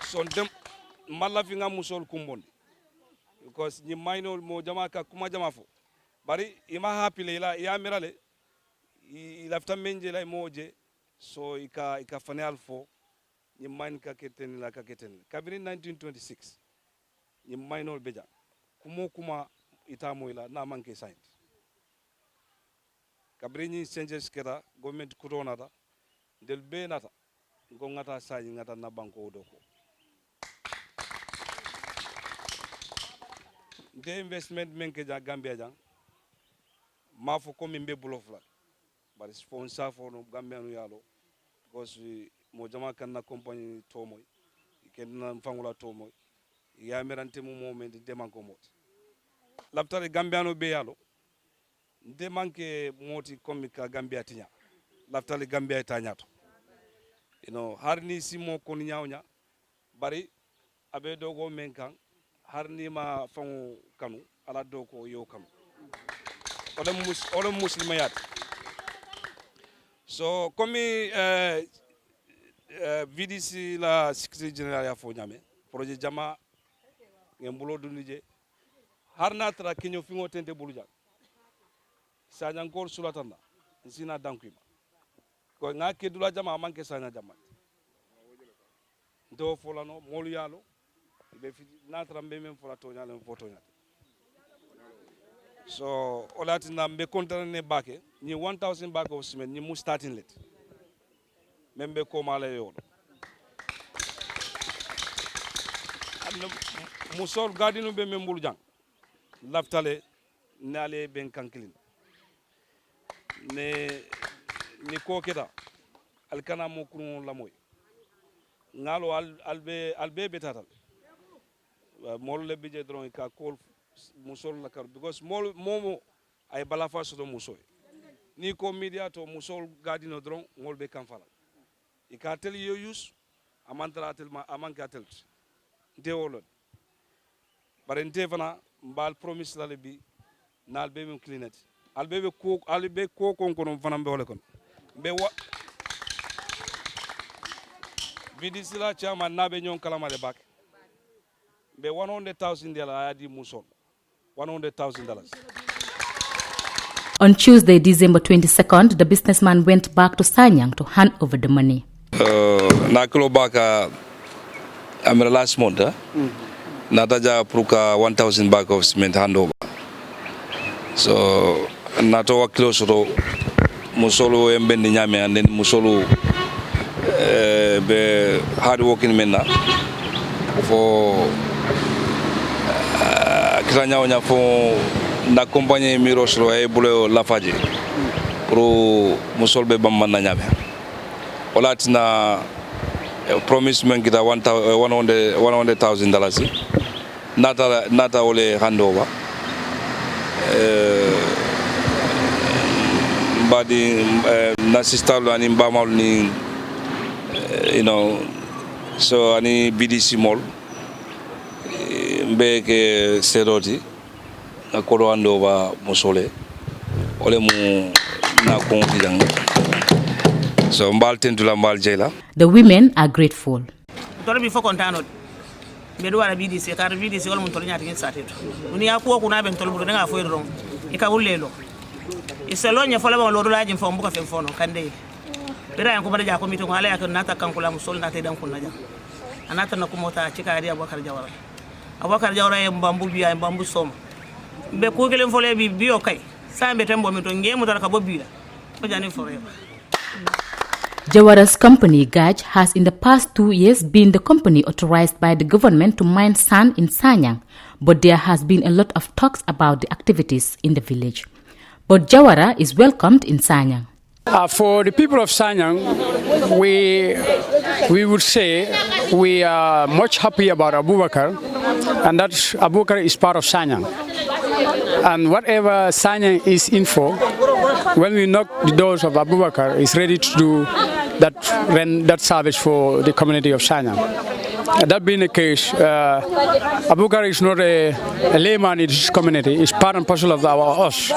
son dem malafi nga musol kumbondi because ni minor mo jama ka kuma jama fo bari ima happy lela ya mirale lafta menje lay moje so ika fanal fo ni man ka keten la ka keten kabiri 1926 ni minor beja kuma itamo ila na manke saint kabrini changes kera government corona da del be nata ngo ngata sayi ngata na banko doko de investment menke ja Gambia jang mafo komi mbe bulofla bari sponsor for no Gambia no yalo because mo jama kan na company tomoy ken na fangula tomoy ya merante mu moment de manko mot laptare Gambiano be yalo de manke moti komika Gambia tinya laptale Gambia tanyato you know harni simo kon nyawnya bari abe dogo menkan harni ma fangu kanu ala doko yo kanu odem muslimayat so komi VDC la secretary general ya fo nyame projet jama ngembulo dunije harna tra kinyo fingo tente buluja sanya ngol sulatanda sina dankima ko ngake dula jama manke sanya jama do folano molu yalo be natra mem fola to nyalo foto nyalo so olati na be kontane ne bake ni 1000 bag of cement ni mu starting let membe ko mala yo musol gadinu be membulu jang laftale nale ben kankilin ni ko keda alkana mo kunu lamoy ngalo albe betatal mol le bije dron ka kol musol la kar because momo ay balafa so musoy ni ko media to musol gadino dron ngol be kamfala ikatel yo use amantra telma amanka tel deolon barente fana mbal promise la bi nal be mem cleanati albe ko kono fana be wala kon be wa VDC la chairman nabe nyon kalama le bak be $100,000 adi musol $100,000. On Tuesday, December 22nd, the businessman went back to Sanyang to hand over the money. Naklo baka amira last month nataja pruka 1,000 bag of cement handover. So nato wa close to musolo embendi nyame and then musolo be hard working men for kiranya onya fo na compagnie miroslo e bulo lafaji pro musolbe bamman nyabe olatina promise men kita $100,000 nata ole handover badi na sister lo ani bamal ni so ani BDC mall mbeke seroti akoro handover musole ole mu na konti jang so mbal tentula mbal jela. The women are grateful. Before contano bedu wala BDC kar BDC wala mun tolnya tin sateto uni yakuwa kuna ben tolbu nga fo ron ikawulelo iselonya fola ba lodo laji fo mbuka fen fono kande bira yanko bada ja komito ngala yakon nata kankula musol nata dan kunna ja anata na kumota cika ari Abubakar Jawara e mbambu biya mbambu som be ko gelen fole bi biyo kai sambe tembo mito ngemu dara ka bobila ko jani forever. Jawara's company, Gaj, has in the past 2 years been the company authorized by the government to mine sand in Sanyang, but there has been a lot of talks about the activities in the village. But Jawara is welcomed in Sanyang. For the people of Sanyang, we would say we are much happy about Abubakar, and that Abubakar is part of Sanyang. And whatever Sanyang is in for, when we knock the doors of Abubakar, is ready to do that service for the community of Sanyang. That being the case, Abubakar is not a layman in his community, he's part and parcel of us.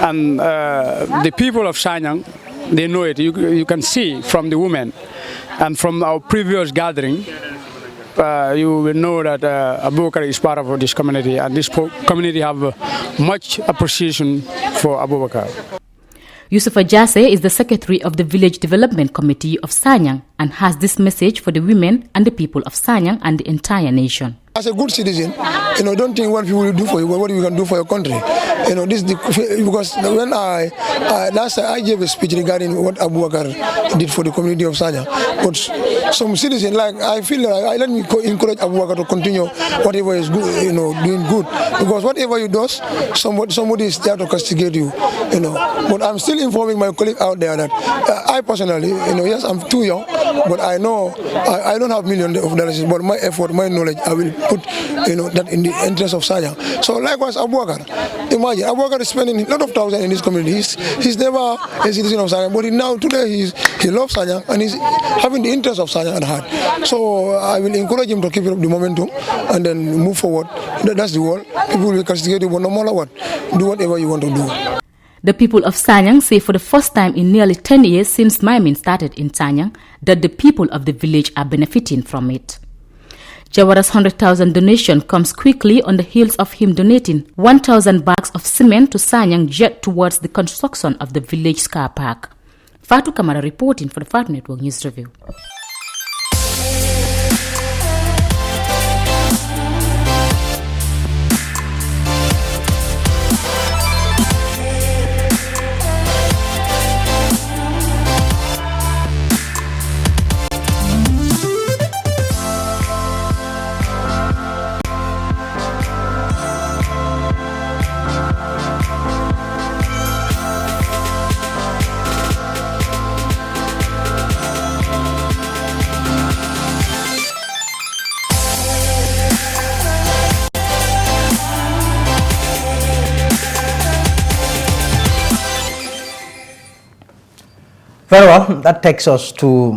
And the people of Sanyang, they know it. You can see from the women and from our previous gathering, you will know that Abubakar is part of this community, and this community have much appreciation for Abubakar. Yusufa Jase is the secretary of the Village Development Committee of Sanyang and has this message for the women and the people of Sanyang and the entire nation. As a good citizen, don't think what people will do for you, what you can do for your country. This because when last time I gave a speech regarding what Abubakar did for the community of Sanyang, but some citizens I feel let me encourage Abubakar to continue whatever is good, doing good, because whatever he does, somebody is there to castigate you, But I'm still informing my colleague out there that I personally, yes, I'm too young, but I know I don't have millions of dollars, but my effort, my knowledge, I will put that in the interest of Sanyang. So likewise Abubakar, imagine Abubakar is spending a lot of thousands in this community. He's never a citizen of Sanyang, but today he loves Sanyang and he's having the interest of Sanyang at heart. So I will encourage him to keep up the momentum and then move forward. That's the wall. People will castigate you, but no matter what, do whatever you want to do. The people of Sanyang say for the first time in nearly 10 years since mining started in Sanyang that the people of the village are benefiting from it. Jawara's 100,000 donation comes quickly on the heels of him donating 1,000 bags of cement to Sanyang jet towards the construction of the village car park. Fatu Kamara reporting for the Fatu Network News Review. Very well, that takes us to